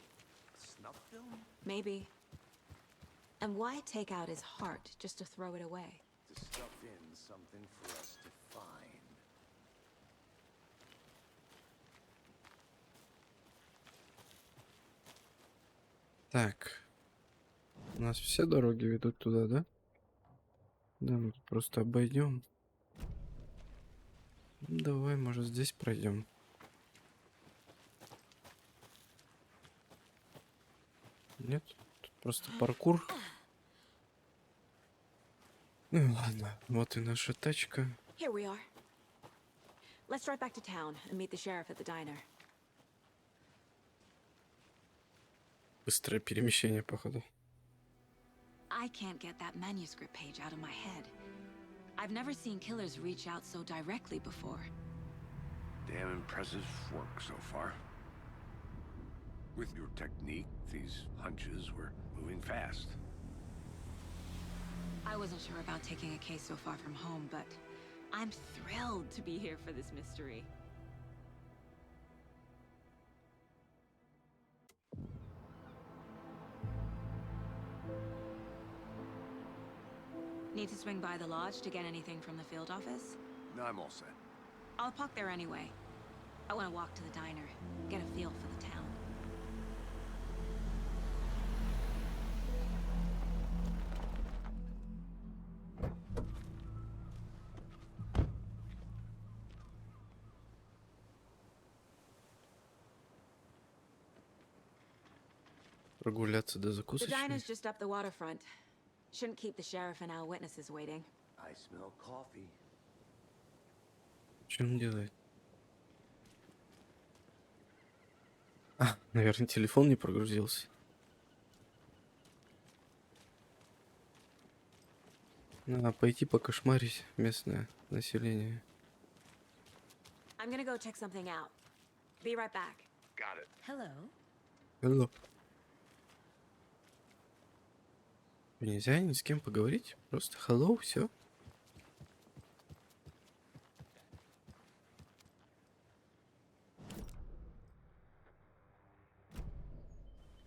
snuff film? Maybe. And why take out his heart just to throw it away? To stuff in something for us to find. Так. У нас все дороги ведут туда, да? Да, мы тут просто обойдем. Давай, может, здесь пройдем. Нет? Тут просто паркур. Ну ладно, вот и наша тачка. Here we are. Let's drive back to town and meet the sheriff at the diner. Быстрое перемещение, походу. I can't get that manuscript page out of my head. I've never seen killers reach out so directly before. Damn impressive work so far. With your technique, these hunches were moving fast. I wasn't sure about taking a case so far from home, but I'm thrilled to be here for this mystery. Need to swing by the lodge to get anything from the field office? No, I'm all set. I'll park there anyway. I want to walk to the diner, get a feel for the town. Прогуляться до The закусочной. diner's just up the waterfront. Shouldn't keep the sheriff and our witnesses waiting. I smell coffee. Что он делает? А, наверное, телефон не прогрузился. Надо пойти покошмарить местное население. I'm gonna go check something out. Be right back. Got it. Hello. Hello. Нельзя ни с кем поговорить? Просто hello, все.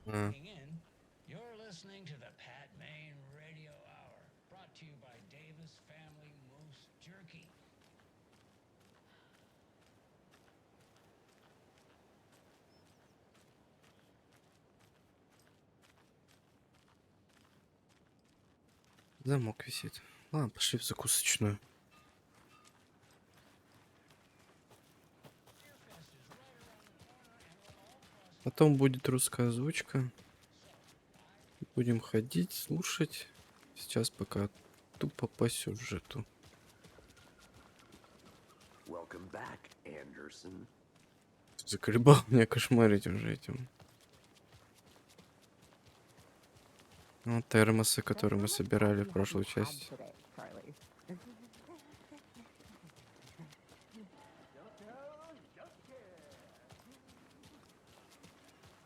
In. You're listening to the Pat Main Radio Hour, brought to you by Davis Family Moose Jerky. Замок висит. Ладно, пошли в закусочную. Потом будет русская озвучка. Будем ходить, слушать. Сейчас пока тупо по сюжету. Welcome back, Anderson. Заколебал меня кошмарить уже этим. Ну, термосы, которые мы собирали в прошлой части.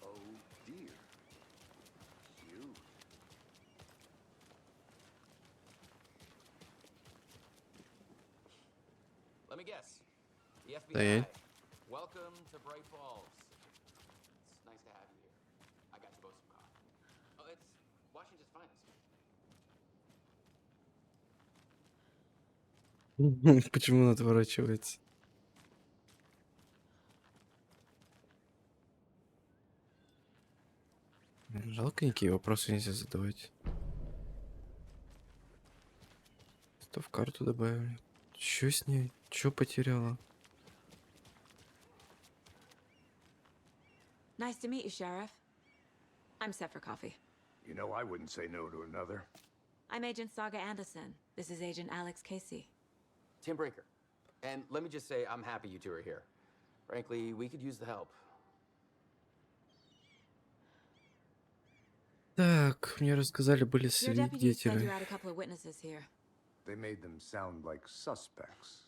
Oh dear. Cute. Let me guess. The FBI. Стоять. Welcome to Bright Falls. It's nice to have you here. I got you both some coffee. Oh, it's Washington's finest. Почему он отворачивается? Жалко, никакие вопросы нельзя задавать. Что в карту добавили? Чё с ней? Чё потеряла? Nice to meet you, Sheriff. I'm set for coffee. You know, I wouldn't say no to another. I'm Agent Saga Anderson. This is Agent Alex Casey. Tim Breaker. And let me just say, I'm happy you two are here. Frankly, we could use the help. Так, мне рассказали, были Your deputies said you свидетели. had a couple of witnesses here. They made them sound like suspects.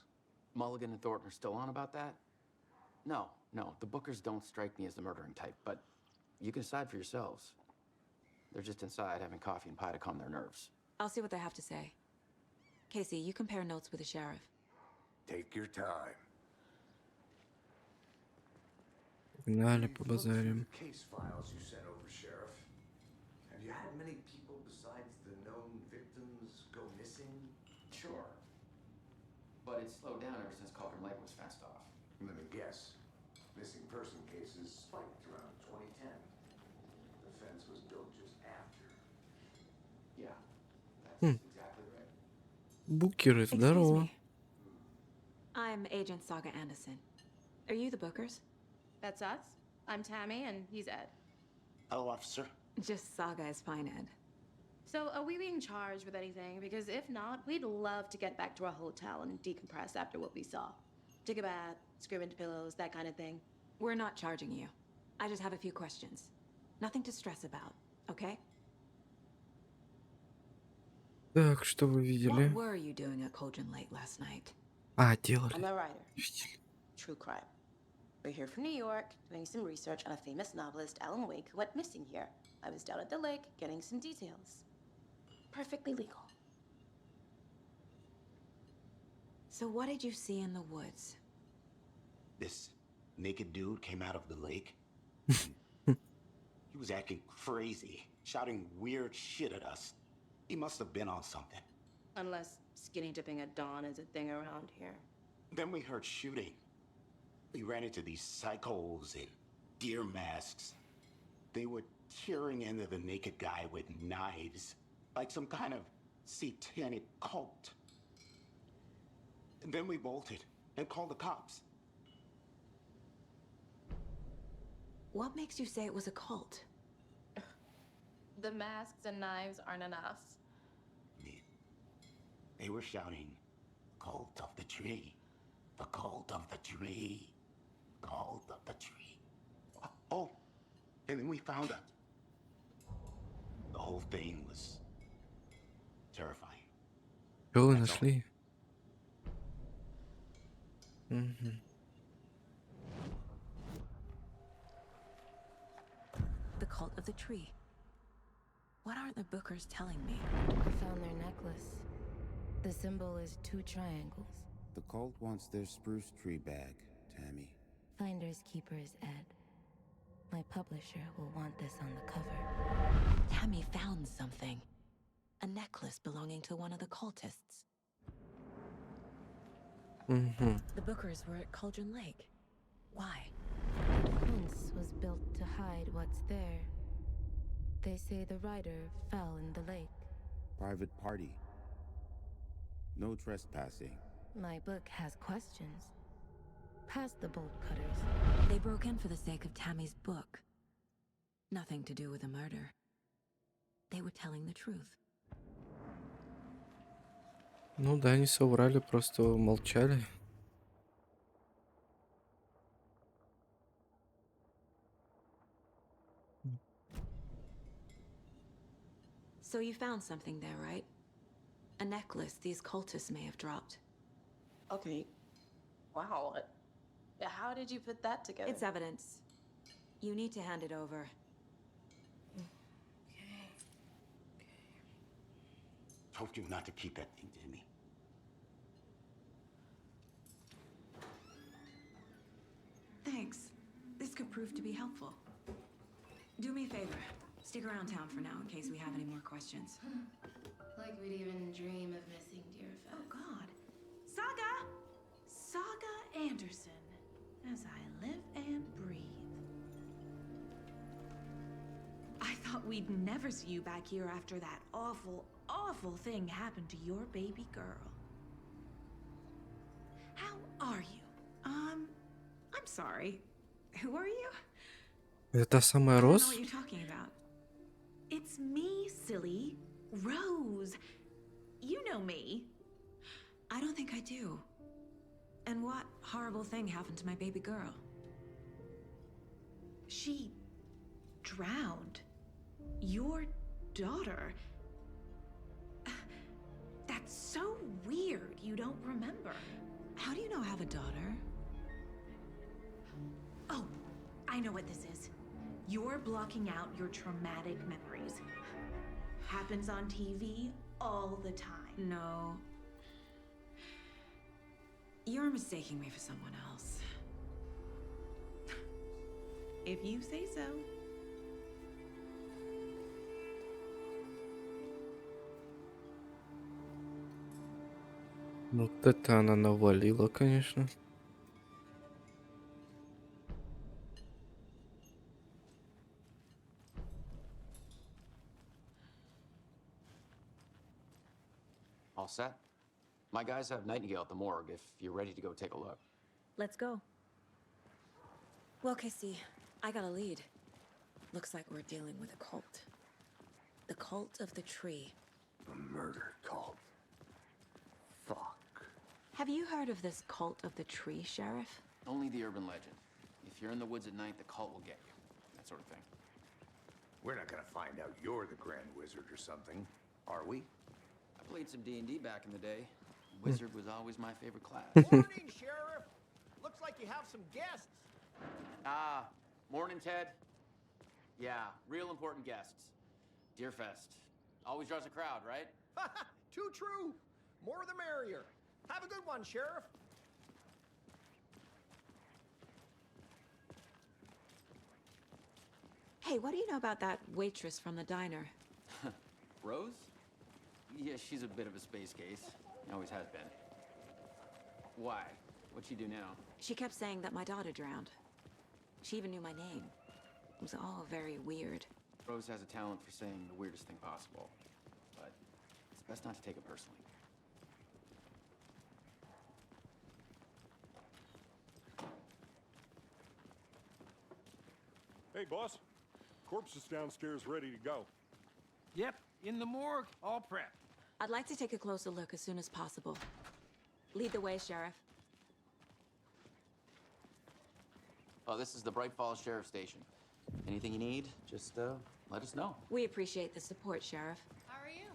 Mulligan and Thornton are still on about that? No, the Bookers don't strike me as the murdering type, but you can decide for yourselves. They're just inside having coffee and pie to calm their nerves. I'll see what they have to say. Casey, you compare notes with the sheriff. Take your time. Погнали, We've looked through побазарим. the case files you sent over, Sheriff. Have you had many people besides the known victims go missing? Sure. But it's slowed down ever since Cauldron Lake was fenced off. Let me guess. Missing person cases spiked around 2010. The fence was built just after. Yeah, that's exactly right. Букеры, Excuse здорово. me. I'm Agent Saga Anderson. Are you the Bookers? That's us. I'm Tammy, and he's Ed. Hello, officer. Just Saga is fine, Ed. So, are we being charged with anything? Because if not, we'd love to get back to our hotel and decompress after what we saw. Take a bath, scream into pillows, that kind of thing. We're not charging you. I just have a few questions. Nothing to stress about, okay? Так, что вы видели? What were you doing at Cauldron Lake last night? А, делали. I'm a writer. Видели. True crime. We're here from New York, doing some research on a famous novelist, Alan Wake, who went missing here. I was down at the lake, getting some details. Perfectly legal. So what did you see in the woods? This naked dude came out of the lake. He was acting crazy, shouting weird shit at us. He must have been on something. Unless skinny dipping at dawn is a thing around here. Then we heard shooting. We ran into these psychos in deer masks. They were tearing into the naked guy with knives, like some kind of satanic cult. And then we bolted and called the cops. What makes you say it was a cult? The masks and knives aren't enough. They were shouting, "Cult of the tree, the cult of the tree, cult of the tree." Oh, and then we found out. The whole thing was terrifying. Что вы нашли? Мгм. The cult of the tree. What aren't the Bookers telling me? I found their necklace. The symbol is 2 triangles. The cult wants their spruce tree bag, Tammy. Finders keepers, Ed. My publisher will want this on the cover. Tammy found something. A necklace belonging to one of the cultists. Мгм. The Bookers were at Cauldron Lake. Why? The fence was built to hide what's there. They say the rider fell in the lake. Private party. No trespassing. My book has questions. Past the bolt cutters. They broke in for the sake of Tammy's book. Nothing to do with the murder. They were telling the truth. Ну да, они соврали, просто молчали. So you found something there, right? A necklace these cultists may have dropped. Okay. Wow. How did you put that together? It's evidence. You need to hand it over. Told you not to keep that thing, Tammy. Thanks. This could prove to be helpful. Do me a favor. Stick around town for now in case we have any more questions. Like we'd even dream of missing dear Fez. Oh, God. Saga! Saga Anderson. As I live and breathe. I thought we'd never see you back here after that awful, awful thing happened to your baby girl. How are you? I'm sorry. Who are you? Это та самая I don't know Роз? what you're talking about. It's me, silly. Rose. You know me. I don't think I do. And what horrible thing happened to my baby girl? She drowned. Your daughter. That's so weird you don't remember. How do you know I have a daughter? Oh, I know what this is. You're blocking out your traumatic memories. Happens on TV all the time. No. You're mistaking me for someone else. If you say so. Вот это она навалила, конечно. All set? My guys have Nightingale at the morgue if you're ready to go take a look. Let's go. Well, Casey, I got a lead. Looks like we're dealing with a cult. The cult of the tree. A murder cult. Fuck. Have you heard of this cult of the tree, Sheriff? Only the urban legend. If you're in the woods at night, the cult will get you. That sort of thing. We're not gonna find out you're the Grand Wizard or something, are we? I played some D&D back in the day. Wizard was always my favorite class. Morning, Sheriff. Looks like you have some guests. Ah, morning, Ted. Yeah, real important guests. Deerfest. Always draws a crowd, right? Too true. More the merrier. Have a good one, Sheriff. Hey, what do you know about that waitress from the diner? Rose? Yeah, she's a bit of a space case. Always has been. Why? What'd she do now? She kept saying that my daughter drowned. She even knew my name. It was all very weird. Rose has a talent for saying the weirdest thing possible. But it's best not to take it personally. Hey, boss. Corpse is downstairs ready to go. Yep, in the morgue, all prepped. I'd like to take a closer look as soon as possible. Lead the way, Sheriff. Oh, this is the Bright Falls Sheriff Station. Anything you need, just let us know. We appreciate the support, Sheriff. How are you?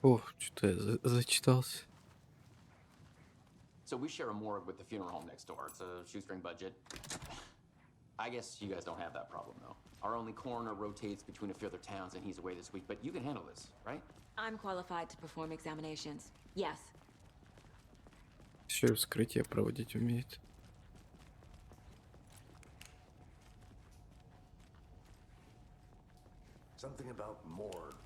О, что-то я зачитался. So we share a morgue with the funeral home next door. It's a shoestring budget. I guess you guys don't have that problem, though. Our only coroner rotates between a few other towns, and he's away this week, but you can handle this, right? I'm qualified to perform examinations. Yes. Еще и вскрытие проводить умеет. Something about morgues.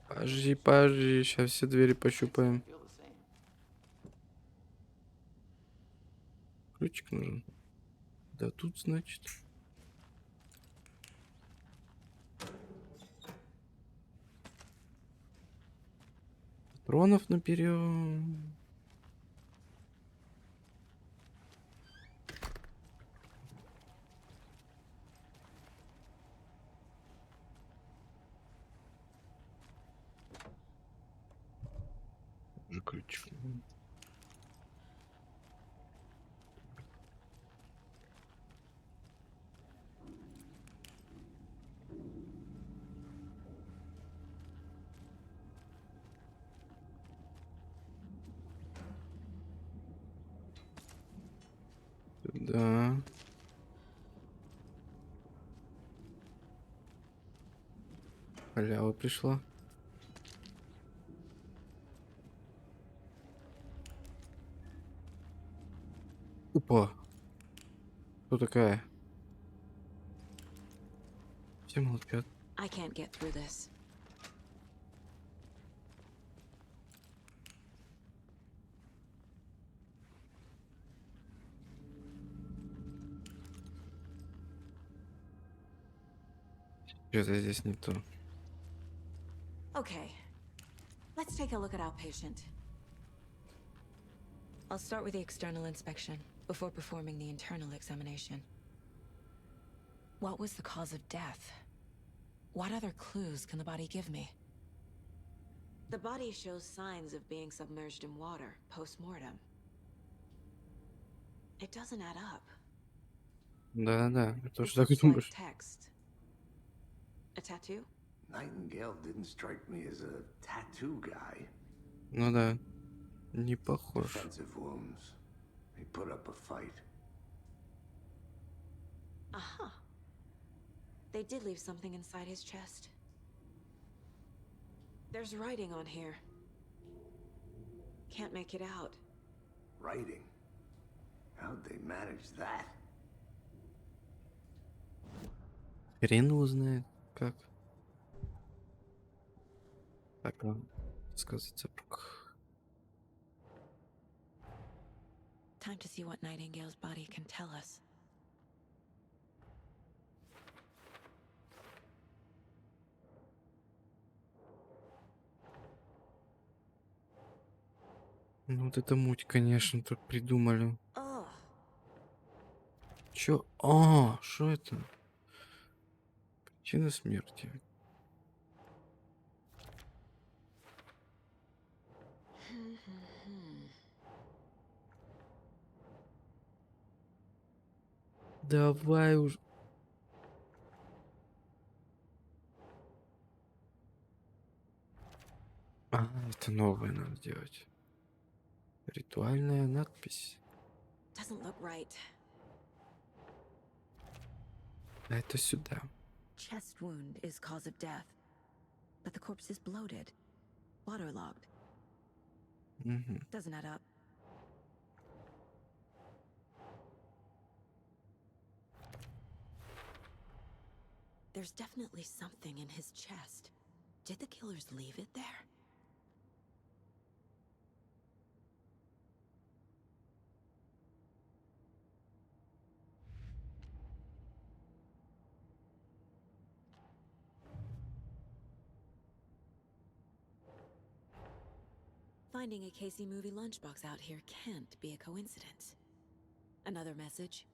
Подожди, подожди, сейчас все двери пощупаем. Ключик нужен. Да тут, значит. Патронов наперед. Ключик. Да. Халява пришла. Опа. Кто такая? Все молчат. I can't get through this. Что-то здесь не то. Okay. Let's take a look at our patient. I'll start with the external inspection before performing the internal examination. What was the cause of death? What other clues can the body give me? The body shows signs of being submerged in water post-mortem. It doesn't add up. Да-да-да, я тоже This так looks думаю. like text. A tattoo? Nightingale didn't strike me as a tattoo guy. Ну да, не похож. Defensive wounds. He put up a fight. Aha. They did leave something inside his chest. There's writing on here. Can't make it out. Writing. How'd they manage that? Хрен его знает, как. Так, сказать об... Time to see what Nightingale's body can tell us. Ну вот это муть, конечно, так придумали. Ugh. Чё? А, что это? Причина смерти. Давай уже. А, это новое надо делать. Ритуальная надпись. Doesn't look right. А это сюда. Chest wound is cause of death. But the corpse is bloated. Waterlogged. Угу. Doesn't add up. There's definitely something in his chest. Did the killers leave it there? Finding a Casey movie lunchbox out here can't be a coincidence. Another message?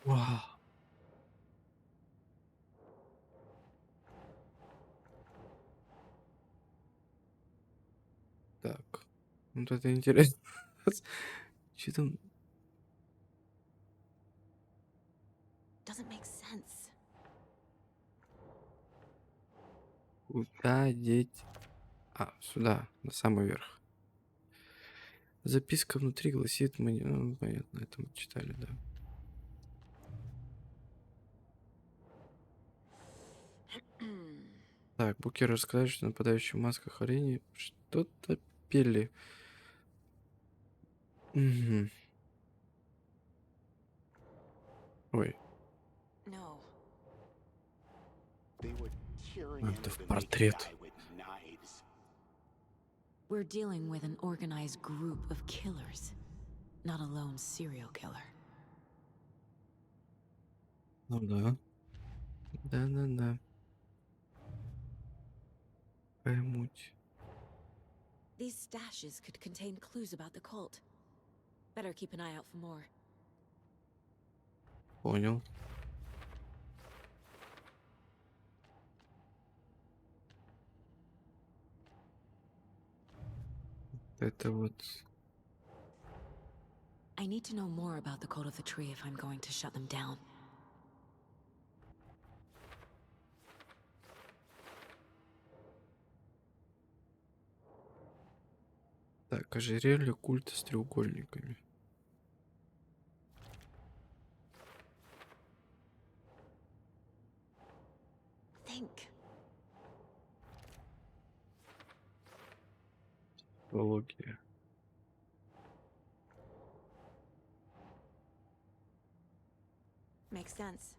Вау. Так. Вот это интересно. Че там? Doesn't make sense. Куда деть? А, сюда, на самый верх. Записка внутри гласит мне... Ну, понятно, это мы читали, да. Так, Букер рассказали, что нападающие в масках оленей что-то пели. Угу. Ой. No. They were tearing А, into это в the naked портрет. guy with knives. We're dealing with an organized group of killers, not a lone serial killer. Ну да. Да-да-да. Поймуть. These stashes could contain clues about the cult. Better keep an eye out for more. Понял. Это вот... I need to know more about the cult of the tree if I'm going to shut them down. Так, ожерелье культа с треугольниками. Think. Психология. Makes sense.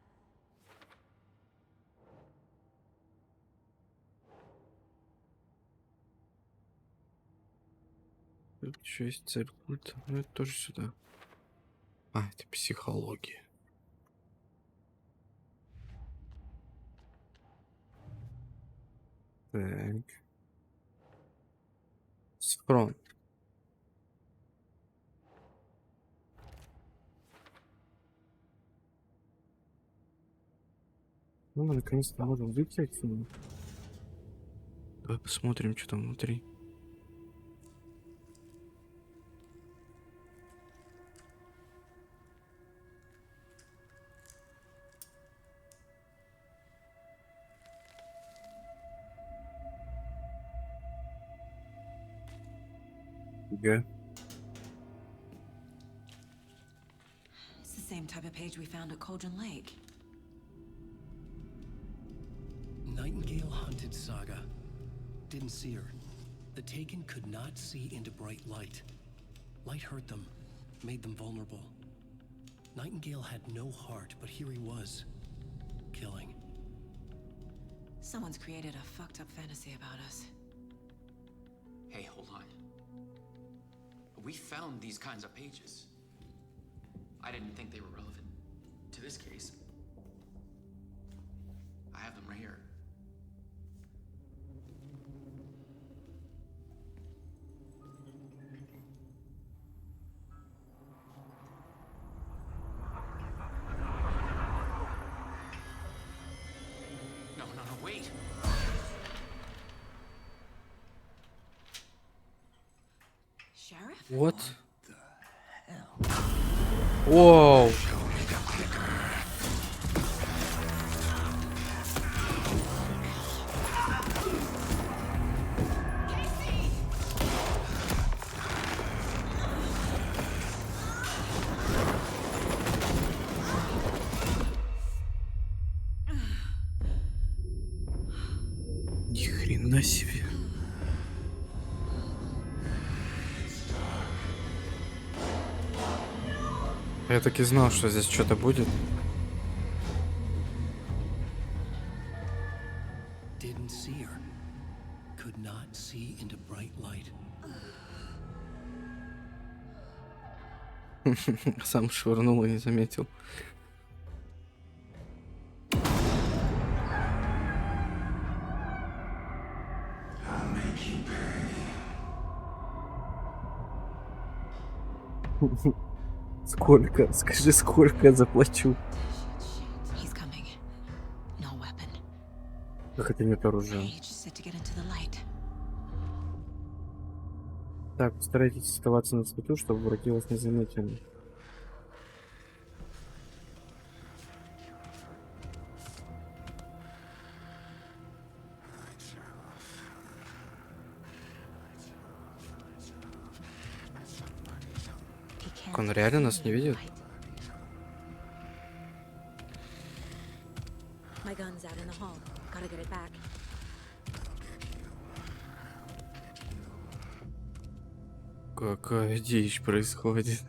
Тут еще есть цель культа. Ну, это тоже сюда. А, это психология. Так. Схрон. Ну, мы наконец-то можем выйти отсюда. Давай посмотрим, что там внутри. Фига. It's the same type of page we found at Cauldron Lake. Nightingale hunted Saga. Didn't see her. The Taken could not see into bright light. Light hurt them, made them vulnerable. Nightingale had no heart, but here he was, killing. Someone's created a fucked up fantasy about us. Hey, hold on. We found these kinds of pages. I didn't think they were relevant to this case. I have them right here. No, wait. Sheriff? Вот. Воу. Хрена себе. Я так и знал, что здесь что-то будет. Didn't see her. Could not see into bright light. Сам швырнул и не заметил. I'll make you pay. Сколько? Скажи, сколько я заплачу? He's coming. No weapon. Как это нет оружия? Paige said to get into the light. Так, постарайтесь оставаться на свету, чтобы враги вас не заметили. He can't Он реально нас see не in the видит? light. My gun's out in the hall. Gotta get it back. Какая дичь происходит.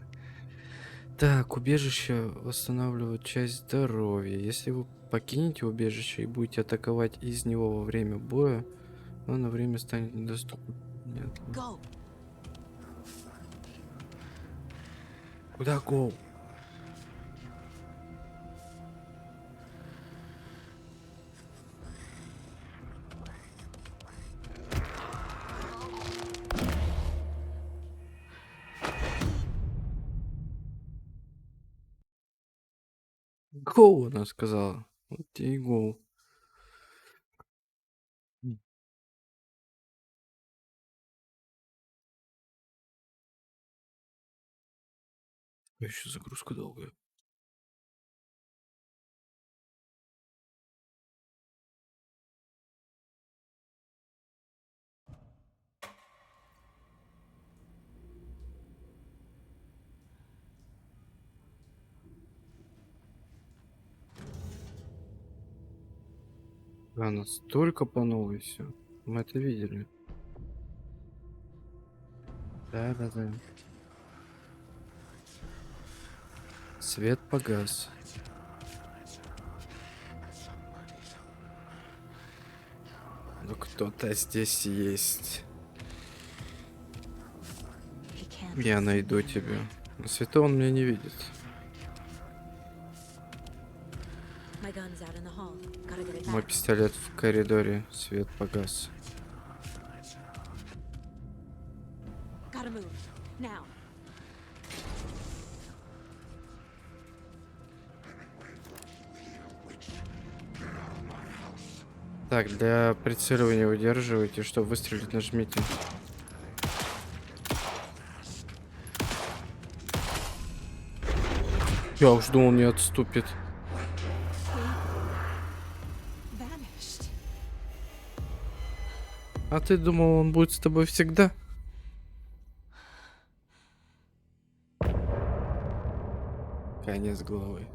Так, убежище восстанавливает часть здоровья. Если вы покинете убежище и будете атаковать из него во время боя, оно на время станет недоступным. Нет. Go. Куда go? Go, она сказала. Вот тебе и go. Еще загрузка долгая. Да, настолько по новой все. Мы это видели. Да. Свет погас. Ну кто-то здесь есть. Я найду тебя. На свету он меня не видит. My gun's out in the hall. Gotta get it Мой back. пистолет в коридоре. Свет погас. Gotta move. Now. Так, для прицеливания удерживайте, чтобы выстрелить, нажмите. Я уж думал, не отступит. Vanished. А ты думал, он будет с тобой всегда? Конец головы.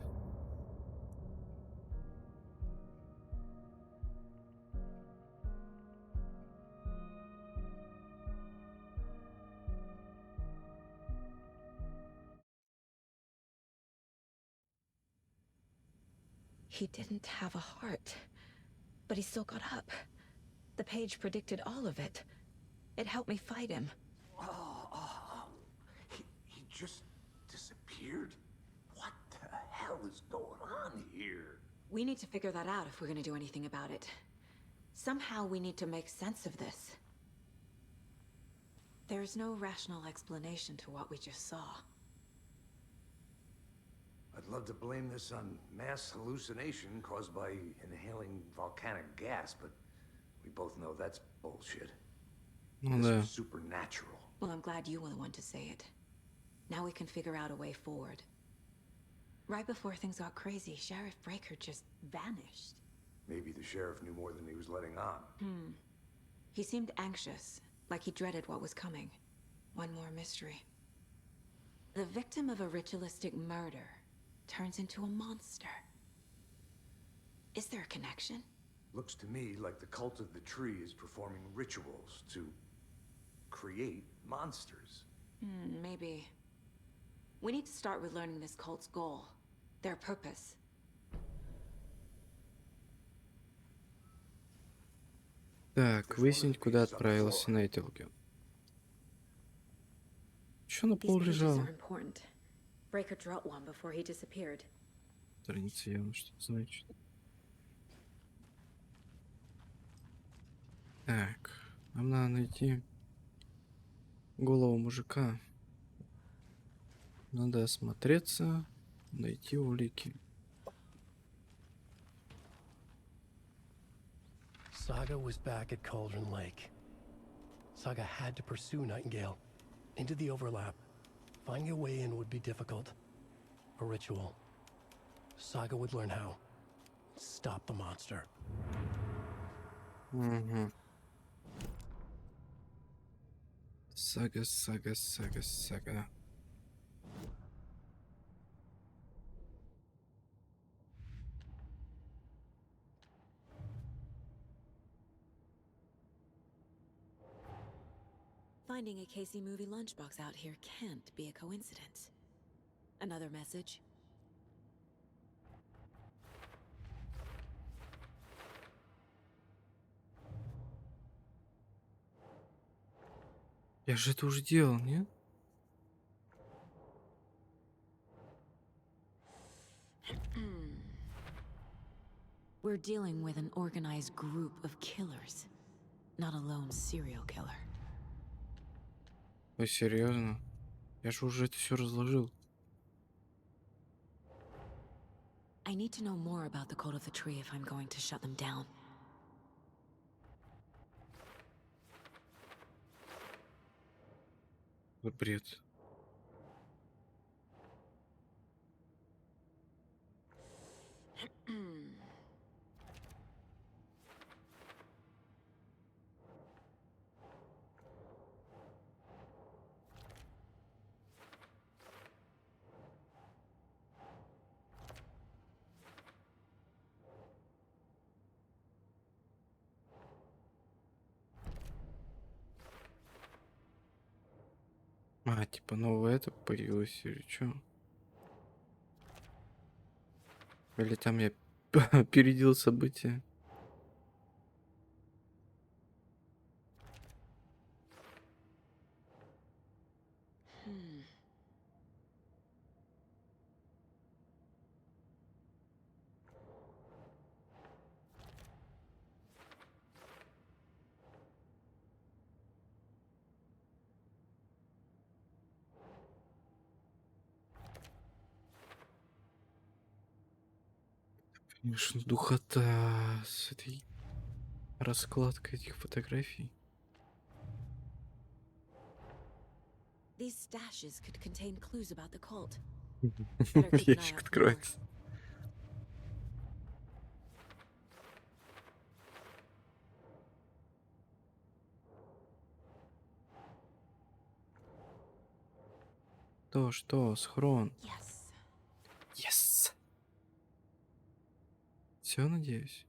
He didn't have a heart, but he still got up. The page predicted all of it. It helped me fight him. He just disappeared? What the hell is going on here? We need to figure that out if we're gonna do anything about it. Somehow we need to make sense of this. There's no rational explanation to what we just saw. I'd love to blame this on mass hallucination caused by inhaling volcanic gas, but we both know that's bullshit. Ну This да. was supernatural. Well, I'm glad you were the one to say it. Now we can figure out a way forward. Right before things got crazy, Sheriff Breaker just vanished. Maybe the sheriff knew more than he was letting on. He seemed anxious, like he dreaded what was coming. One more mystery. The victim of a ritualistic murder turns into a monster. Is there a connection? Looks to me like the cult of the tree is performing rituals to create monsters. Maybe. We need to start with learning this cult's goal. Their purpose. Так, выяснить, куда отправился Найтингейл. Чё на These пол pages лежало? are important. Breaker dropped one before he disappeared. Страница явно что-то значит. Так, нам надо найти голову мужика. Надо осмотреться, найти улики. Saga was back at Cauldron Lake. Saga had to pursue Nightingale into the overlap. Finding a way in would be difficult. A ritual. Saga would learn how. Stop the monster. Угу. Сага. Finding a Casey movie lunchbox out here can't be a coincidence. Another message? Я же это уже делал, нет? We're dealing with an organized group of killers, not a lone serial killer. Ой, серьезно? Я же уже это все разложил. I need to know more about the code of the tree if I'm going to shut them down. Вот бред. А, типа новое это появилось или что? Или там я опередил события? Конечно, духота с этой раскладкой этих фотографий. These stashes could contain clues about the cult. Better keep an eye Ящик out for more. открывается. Что, схрон? Yes. Все, надеюсь.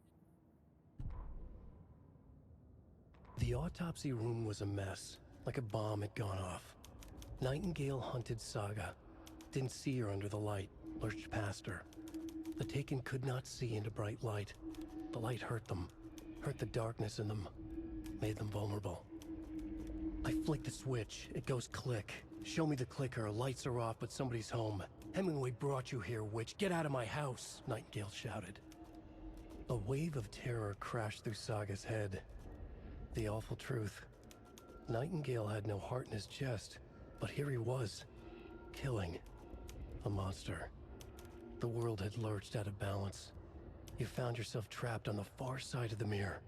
The autopsy room was a mess, like a bomb had gone off. Nightingale hunted Saga. Didn't see her under the light, lurched past her. The Taken could not see into bright light. The light hurt them, hurt the darkness in them, made them vulnerable. I flick the switch, it goes click. Show me the clicker, lights are off, but somebody's home. Hemingway brought you here, witch. Get out of my house, Nightingale shouted. A wave of terror crashed through Saga's head. The awful truth. Nightingale had no heart in his chest, but here he was, killing a monster. The world had lurched out of balance. You found yourself trapped on the far side of the mirror.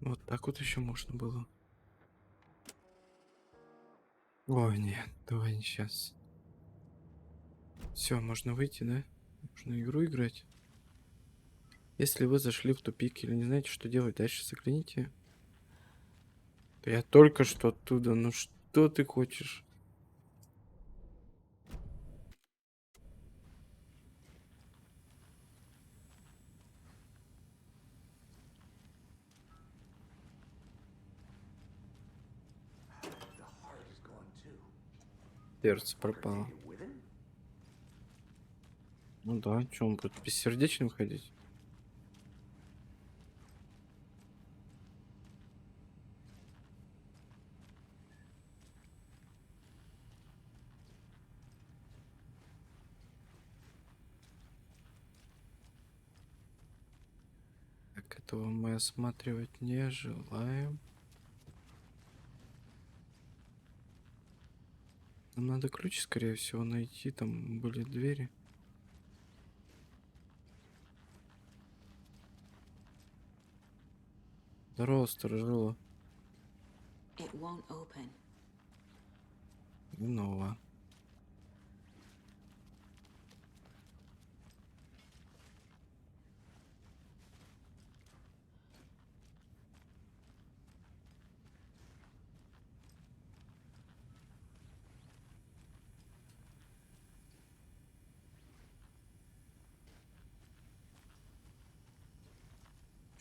Вот так вот еще можно было. Ой, нет, давай не сейчас. Все, можно выйти, да? Можно игру играть. Если вы зашли в тупик или не знаете, что делать дальше, загляните. Да я только что оттуда, ну что ты хочешь? Сердце пропало. Ну да, что он будет бессердечным ходить? Так, этого мы осматривать не желаем. Нам надо ключ, скорее всего, найти. Там были двери. Здорово, сторожила. It won't open. Нового.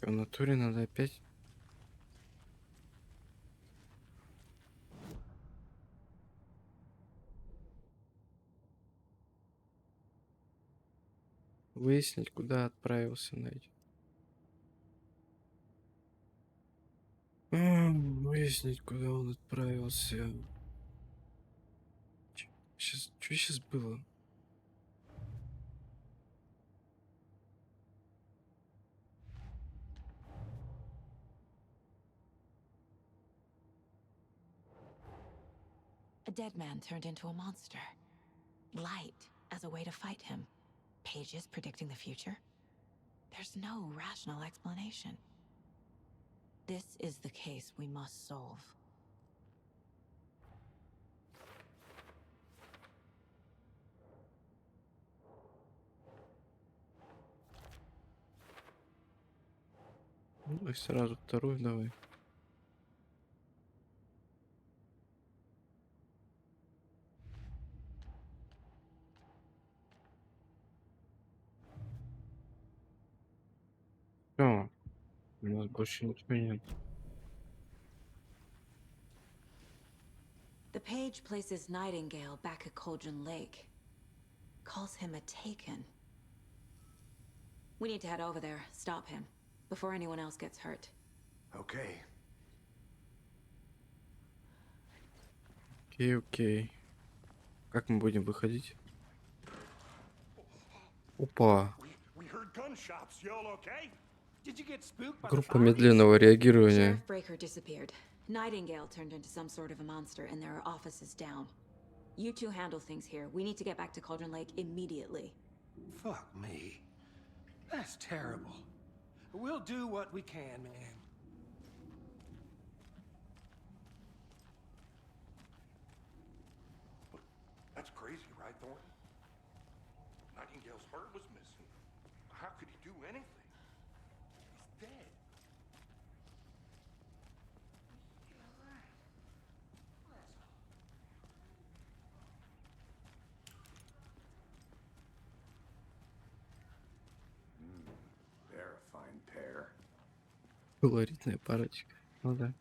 В натуре надо опять. Выяснить, куда отправился Найди. Выяснить, куда он отправился. Что сейчас было? A dead man turned into a monster. Light as a way to fight him. Pages predicting the future? There's no rational explanation. This is the case we must solve. Ну и сразу вторую давай. Всё, у нас больше ничего нет. The page places Nightingale back at Cauldron Lake. Calls him a taken. We need to head over there, stop him, before anyone else gets hurt. Okay. Окей. Как мы будем выходить? Опа. We heard gunshots. Y'all okay? Did you get spooked by the Группа fire? медленного реагирования. Sheriff Breaker disappeared. Nightingale turned into some sort of a monster, and there are offices down. You two handle things here. We need to get back to Cauldron Lake immediately. Fuck me. That's terrible. We'll do what we can, man. That's crazy, right, Thornton? Nightingale's heart was missing. How could he do anything? He's dead. They're a fine pair. Колоритная парочка. Ну да.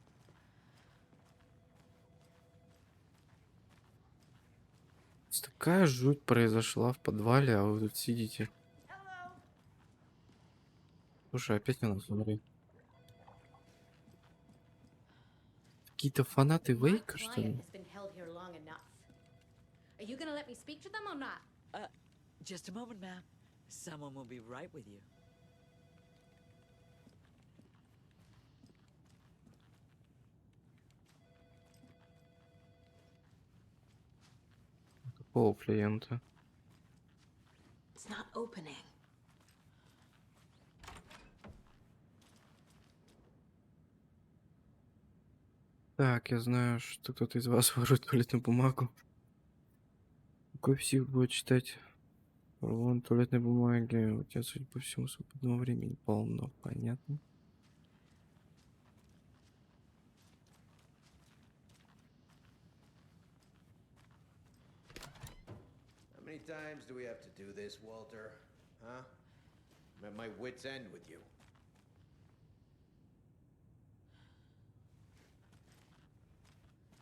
Такая жуть произошла в подвале, а вы тут сидите. Слушай, опять она, смотри. Какие-то фанаты Вейка, что ли? Are you gonna let me speak to them or not? Just a moment, ma'am. Someone will be right with you. Какого клиента? It's not opening. Так, я знаю, что кто-то из вас ворует туалетную бумагу. Какой псих будет читать рулон туалетной бумаги? У тебя, судя по всему, свободного времени полно. Понятно. How many times do we have to do this, Walter? Huh? I'm at my wit's end with you.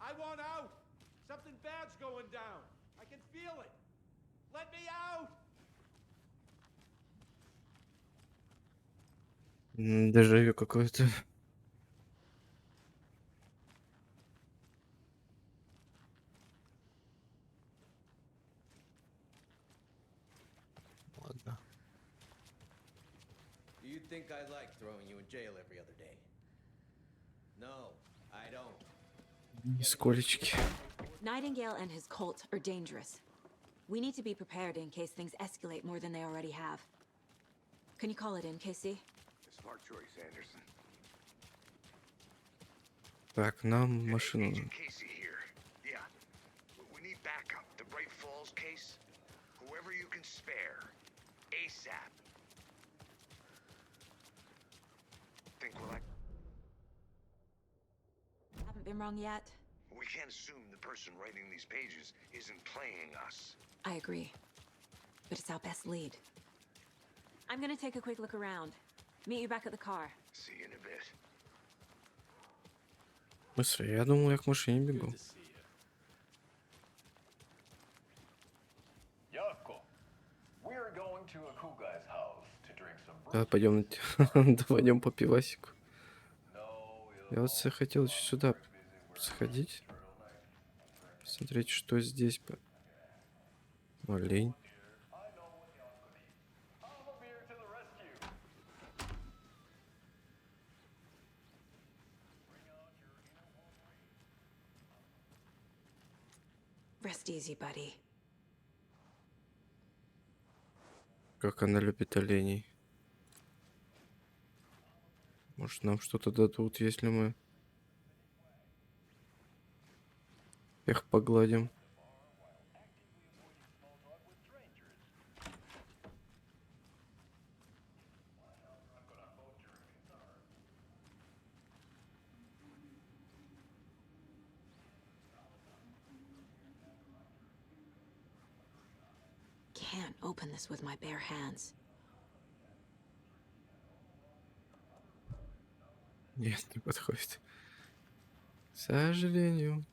I want out! Something bad's going down. I can feel it. Let me out! Дежавю какое-то. Ладно. Do you think I like throwing you in jail every other day? No, I don't. Нисколечки. Nightingale and his cult are dangerous. We need to be prepared in case things escalate more than they already have. Can you call it in, Casey? Smart choice, Anderson. Так, нам машину. Agent Casey here. Yeah. We need backup. The Bright Falls case. Whoever you can spare. ASAP. Think we'll Haven't been wrong yet. We can't assume the person writing these pages isn't playing us. I agree. But it's our best lead. I'm gonna take a quick look around. Meet you back at the car. See you in a bit. В смысле? Я думал, я к машине бегу. We're going to a cool guy's house to drink some Давай пойдем, пойдем по пивасику. Я вот хотел сюда сходить, посмотреть, что здесь. Олень. Rest easy, buddy. Как она любит оленей. Может, нам что-то дадут, если мы их погладим. Can't open this with my bare hands. Нет, не подходит. К сожалению.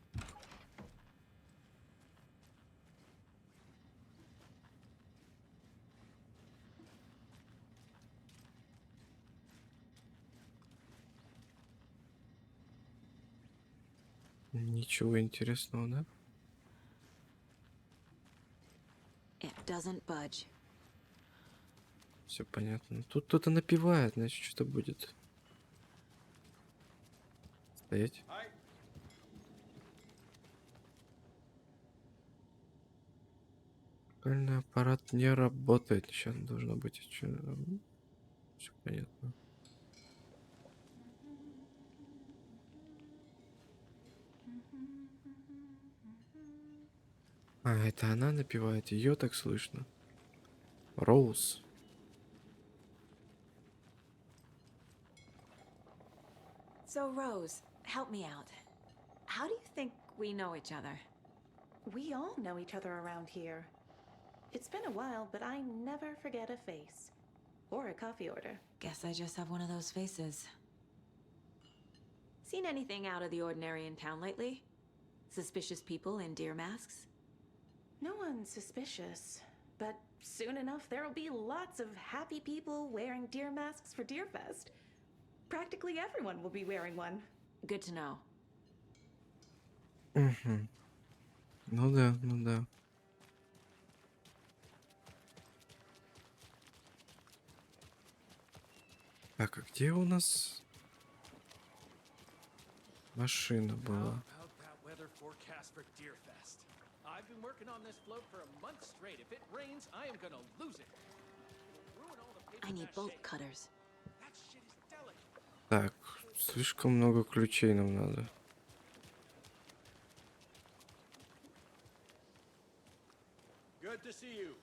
Ничего интересного, да? It doesn't budge. Все понятно. Тут кто-то напевает, значит, что-то будет. Стоять. Музыкальный аппарат не работает. Сейчас должно быть. Все понятно. А, это она напевает. Ее так слышно. Роуз. So, Rose, help me out. How do you think we know each other? We all know each other around here. It's been a while, but I never forget a face. Or a coffee order. Guess I just have one of those faces. Seen anything out of the ordinary in town lately? Suspicious people in deer masks? No one's suspicious. But soon enough, there'll be lots of happy people wearing deer masks for Deerfest. Practically everyone will be wearing one. Good to know. Угу. Ну да, ну да. Так, а где у нас машина была? I've been working on this float for a month straight. If it rains, I am gonna lose it. Ruin all the paper I need mache. bolt cutters. That shit is delicate. Так, слишком много ключей нам надо. Good to see you.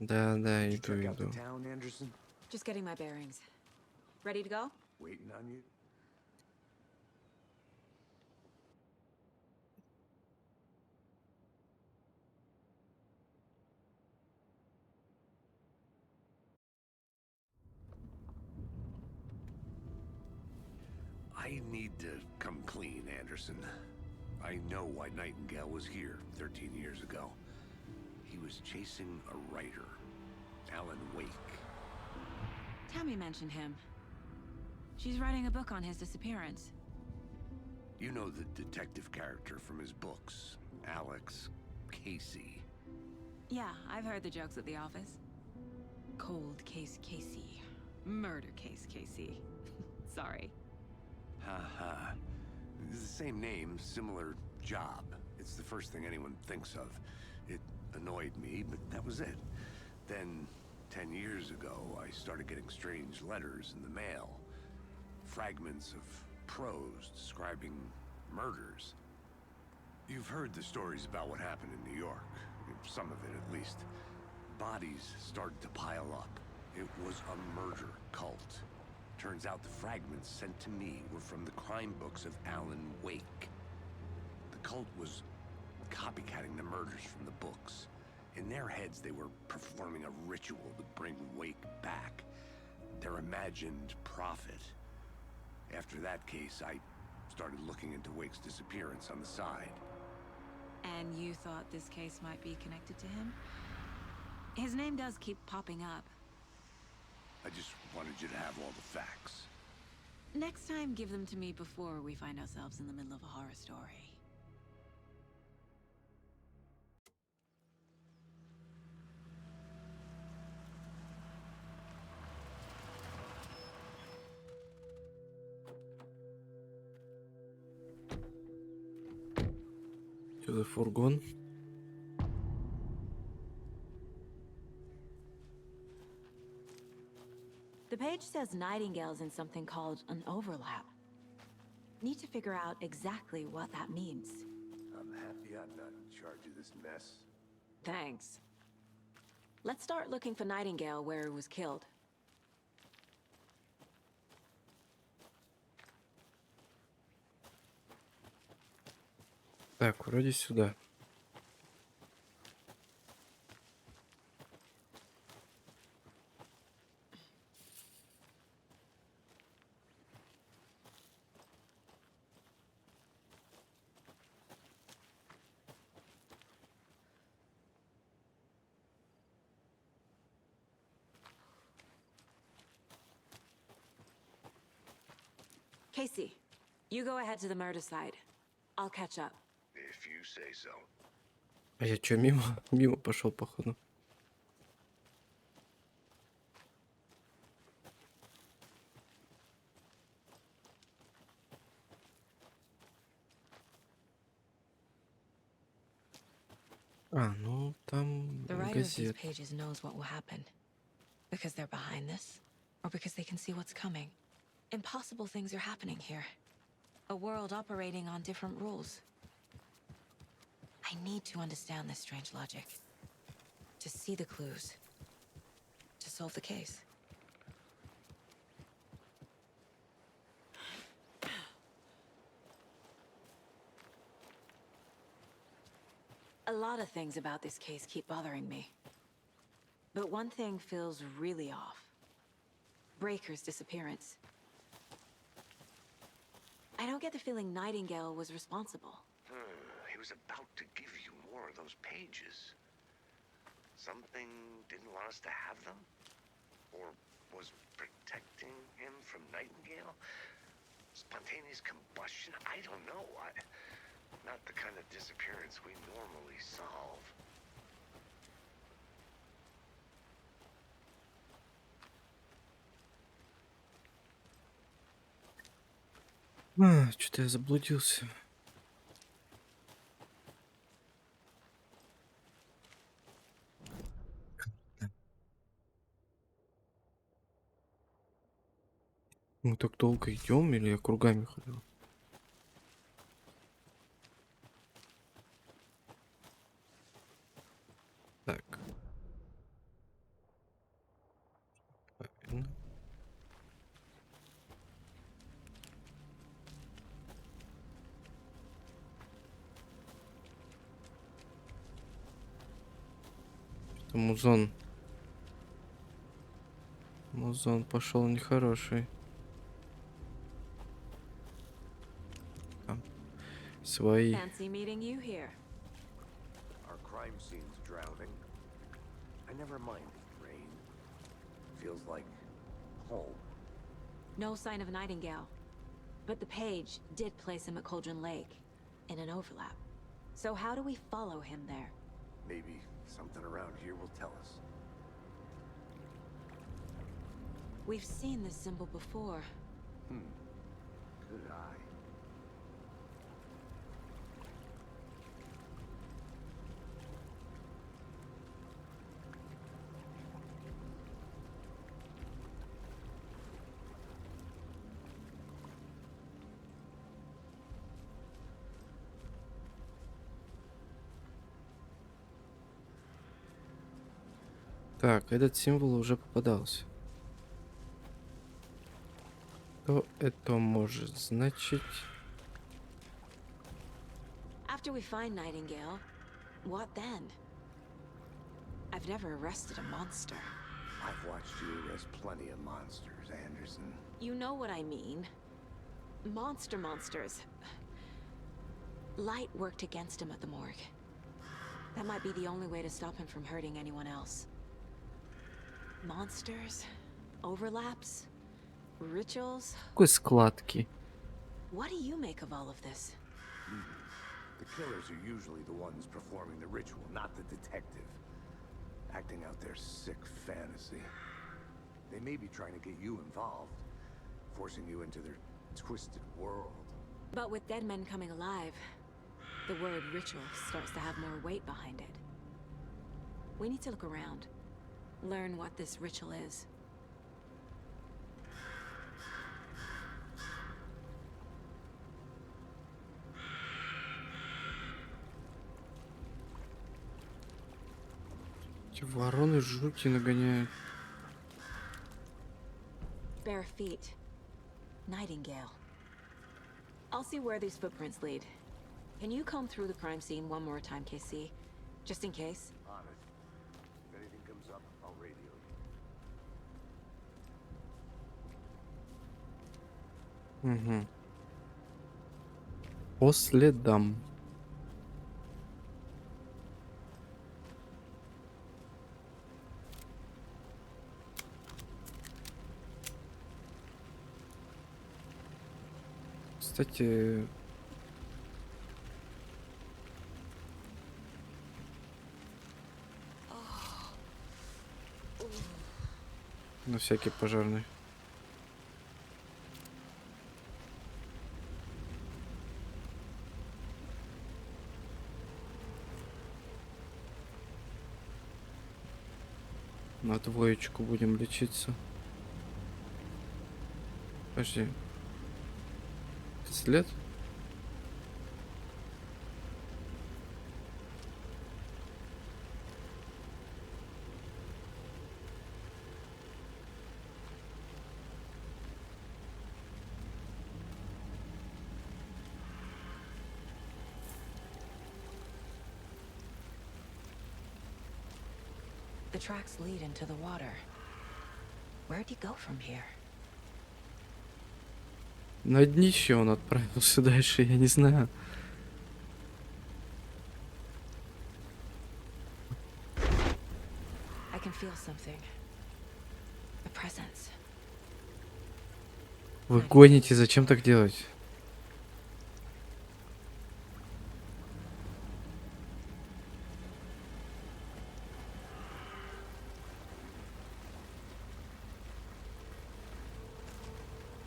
Да, да, Did you иду, check out the иду. town, Anderson? Just getting my bearings. Ready to go? Waiting on you. I need to come clean, Anderson. I know why Nightingale was here 13 years ago. He was chasing a writer, Alan Wake. Tammy mentioned him. She's writing a book on his disappearance. You know the detective character from his books, Alex Casey. Yeah, I've heard the jokes at the office. Cold case Casey. Murder case Casey. Sorry. Ha ha. It's the same name, similar job. It's the first thing anyone thinks of. It annoyed me, but that was it. Then, 10 years ago, I started getting strange letters in the mail. Fragments of prose describing murders. You've heard the stories about what happened in New York. Some of it, at least. Bodies started to pile up. It was a murder cult. Turns out the fragments sent to me were from the crime books of Alan Wake. The cult was copycatting the murders from the books. In their heads, they were performing a ritual to bring Wake back. Their imagined prophet. After that case, I started looking into Wake's disappearance on the side. And you thought this case might be connected to him? His name does keep popping up. I just wanted you to have all the facts. Next time, give them to me before we find ourselves in the middle of a horror story. Что за фургон? The page says Nightingale's in something called an overlap. Need to figure out exactly what that means. I'm happy I'm not in charge of this mess. Thanks. Let's start looking for Nightingale where he was killed. Так, вроде сюда. Casey, you go ahead to the murder side. I'll catch up. If you say so. А я чё, мимо? Мимо пошел, походу. А, ну там The writer of these газет. pages knows what will happen. Because they're behind this, or because they can see what's coming. Impossible things are happening here. A world operating on different rules. I need to understand this strange logic. To see the clues. To solve the case. A lot of things about this case keep bothering me. But one thing feels really off. Breaker's disappearance. I don't get the feeling Nightingale was responsible. He was about to give you more of those pages. Something didn't want us to have them? Or was protecting him from Nightingale? Spontaneous combustion? I don't know. Not the kind of disappearance we normally solve. Что-то я заблудился. Мы так долго идем или я кругами ходил? Так. Правильно. Что-то музон пошел нехороший. Свои. Fancy meeting you here. Our crime scene's drowning. I never minded rain. Feels like home. No sign of Nightingale. But the page did place him at Cauldron Lake, in an overlap. So how do we follow him there? Maybe something around here will tell us. We've seen this symbol before. Good eye. Так, этот символ уже попадался. Что это может значить? After we find Nightingale, what then? I've never arrested a monster. I've watched you arrest plenty of monsters, Anderson. You know what I mean. Monsters. Light worked against him at the morgue. That might be the only way to stop him from hurting anyone else. Monsters? Overlaps? Rituals? Какой складки? What do you make of all of this? The killers are usually the ones performing the ritual, not the detective. Acting out their sick fantasy. They may be trying to get you involved, forcing you into their twisted world. But with dead men coming alive, the word ritual starts to have more weight behind it. We need to look around. Learn what this ritual is. Эти вороны жути нагоняют. Bare feet. Nightingale. I'll see where these footprints lead. Can you comb through the crime scene one more time, KC? Just in case? On it. If anything comes up, I'll radio you. Угу. По следам. Кстати, на всякий пожарный. На двоечку будем лечиться. Подожди. Это след? The tracks lead into the water. Where'd you go from here? На днище он отправился дальше, я не знаю. I can feel something. A presence. Вы гоните, зачем так делать?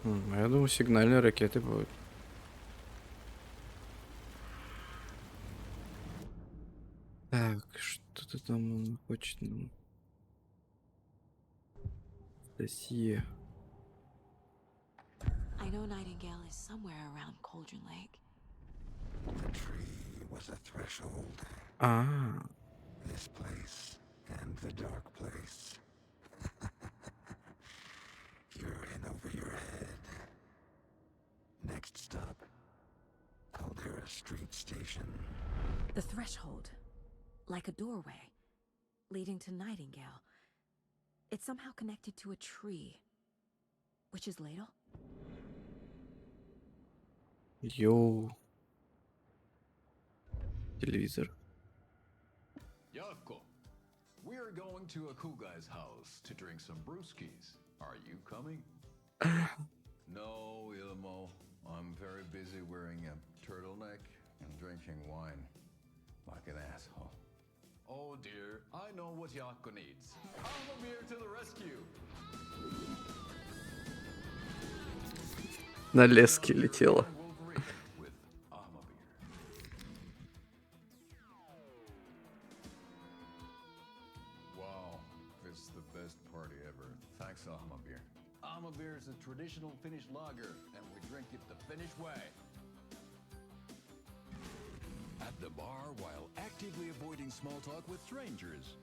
Я думаю, сигнальные ракеты будут. Так, что-то там он хочет нам. Досье. I know Nightingale is somewhere around Cauldron Lake. The tree was a threshold. А, This place and the dark place. You're in over your head. Next stop, Caldera Street Station. The threshold. Like a doorway. Leading to Nightingale. It's somehow connected to a tree. Witch's Ladle? йоу. телевизор. Yako, we're going to a cool guy's house to drink some brewskis. Are you coming? No, Ilmo. I'm very busy wearing a turtleneck and drinking wine. Like an asshole. Oh dear, I know what Yako needs. I'm a beer to the rescue. На леске летела. Wow, this is the best party ever. Thanks, Alma beer. Alma beer is a traditional Finnish lager, and we drink it the Finnish way. At the bar while actively avoiding small talk with strangers.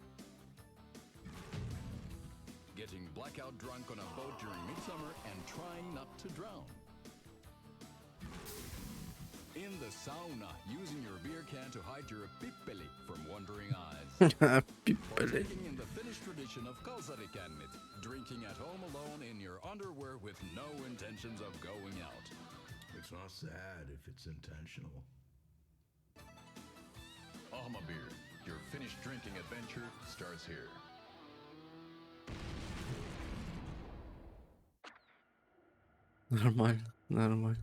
Getting blackout drunk on a boat during midsummer and trying not to drown. In the sauna, using your beer can to hide your pippeli from wandering eyes. Partaking in the Finnish tradition of kalsarikännit, drinking at home alone in your underwear with no intentions of going out. It's not sad if it's intentional. Alma beer, your Finnish drinking adventure starts here. Нормально, нормально.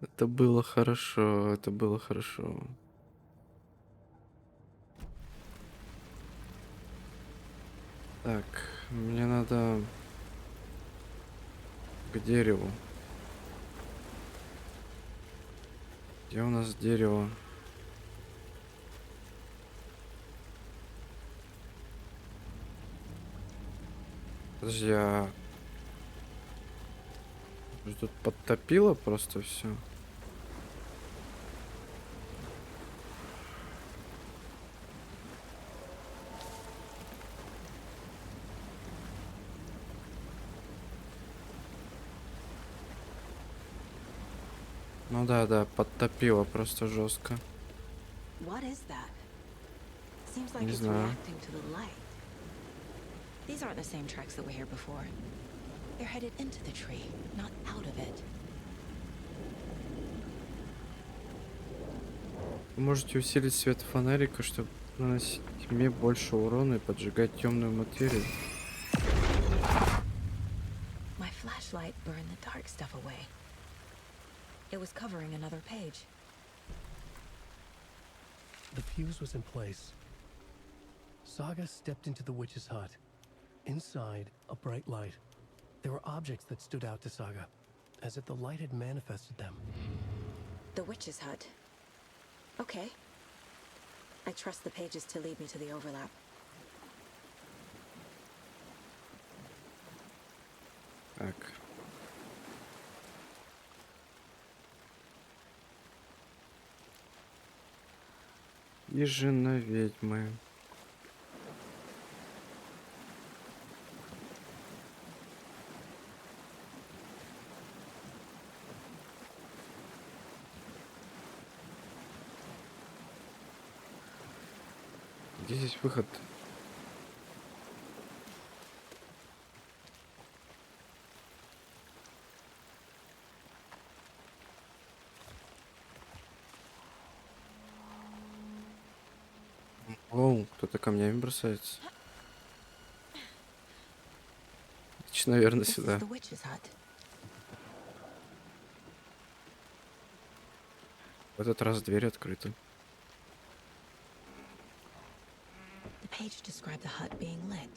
Это было хорошо, это было хорошо. Так, мне надо к дереву. Где у нас дерево? Подожди, тут подтопило просто все. Ну да, подтопило просто жестко. What is that? Seems like Не it's знаю. reacting to the light. These aren't the same tracks that were here before. They're headed into the tree, not out of it. Вы можете усилить свет фонарика, чтобы наносить тьме больше урона и поджигать темную материю. My flashlight burned the dark stuff away. It was covering another page. The fuse was in place. Saga stepped into the witch's hut. Inside, a bright light. There were objects that stood out to Saga, as if the light had manifested them. The witch's hut. Okay. I trust the pages to lead me to the overlap. Так. И жена ведьмы. Где здесь выход? Оу, кто-то камнями бросается. Значит, наверное, This is сюда. the witch's hut. В этот раз дверь открыта. The page described the hut being lit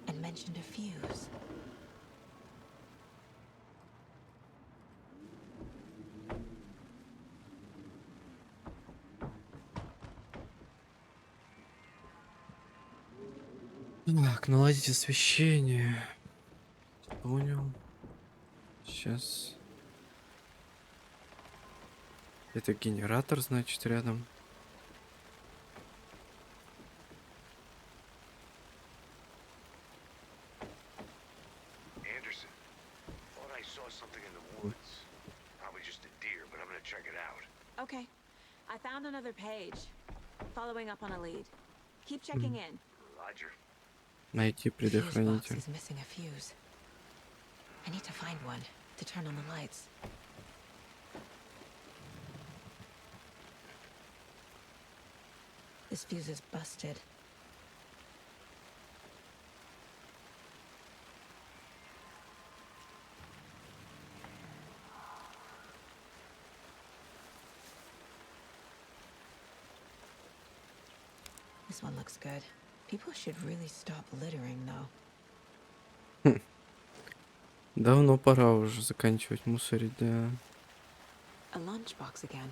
and mentioned a fuse. Так, наладить освещение. Понял. Сейчас. Это генератор, значит, рядом. Anderson, thought I saw something in the woods. Probably just a deer, but I'm gonna check it out. Okay. I found another page. Following up on a lead. Keep checking in. Roger. Найти The fuse box предохранитель. is missing a fuse. I need to find one to turn on the lights. This fuse is busted. This one looks good. People should really stop littering, though. Давно пора уже заканчивать мусорить, да. A lunchbox again.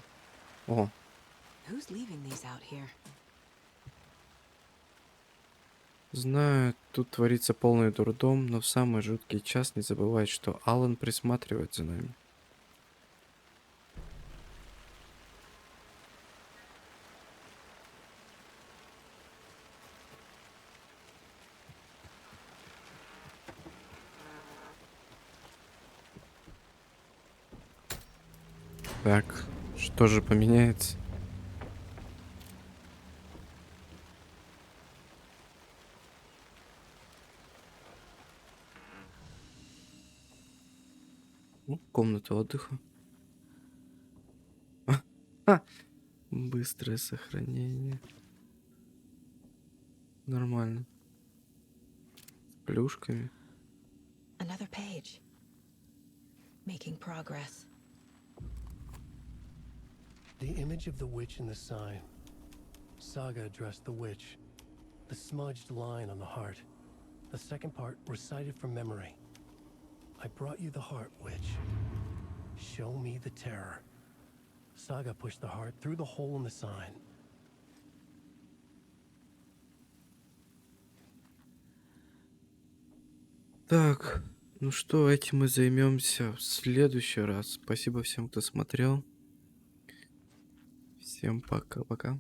О, Who's leaving these out here? знаю, тут творится полный дурдом, но в самый жуткий час не забывай, что Алан присматривает за нами. Так, что же поменяется? Ну, комната отдыха. Ха! Быстрое сохранение. Нормально. С плюшками. Another page. Making progress. The image of the witch in the sign. Saga addressed the witch. The smudged line on the heart. The second part recited from memory. I brought you the heart, witch. Show me the terror. Saga pushed the heart through the hole in the sign. Так, ну что, этим мы займемся в следующий раз. Спасибо всем, кто смотрел. Всем пока-пока.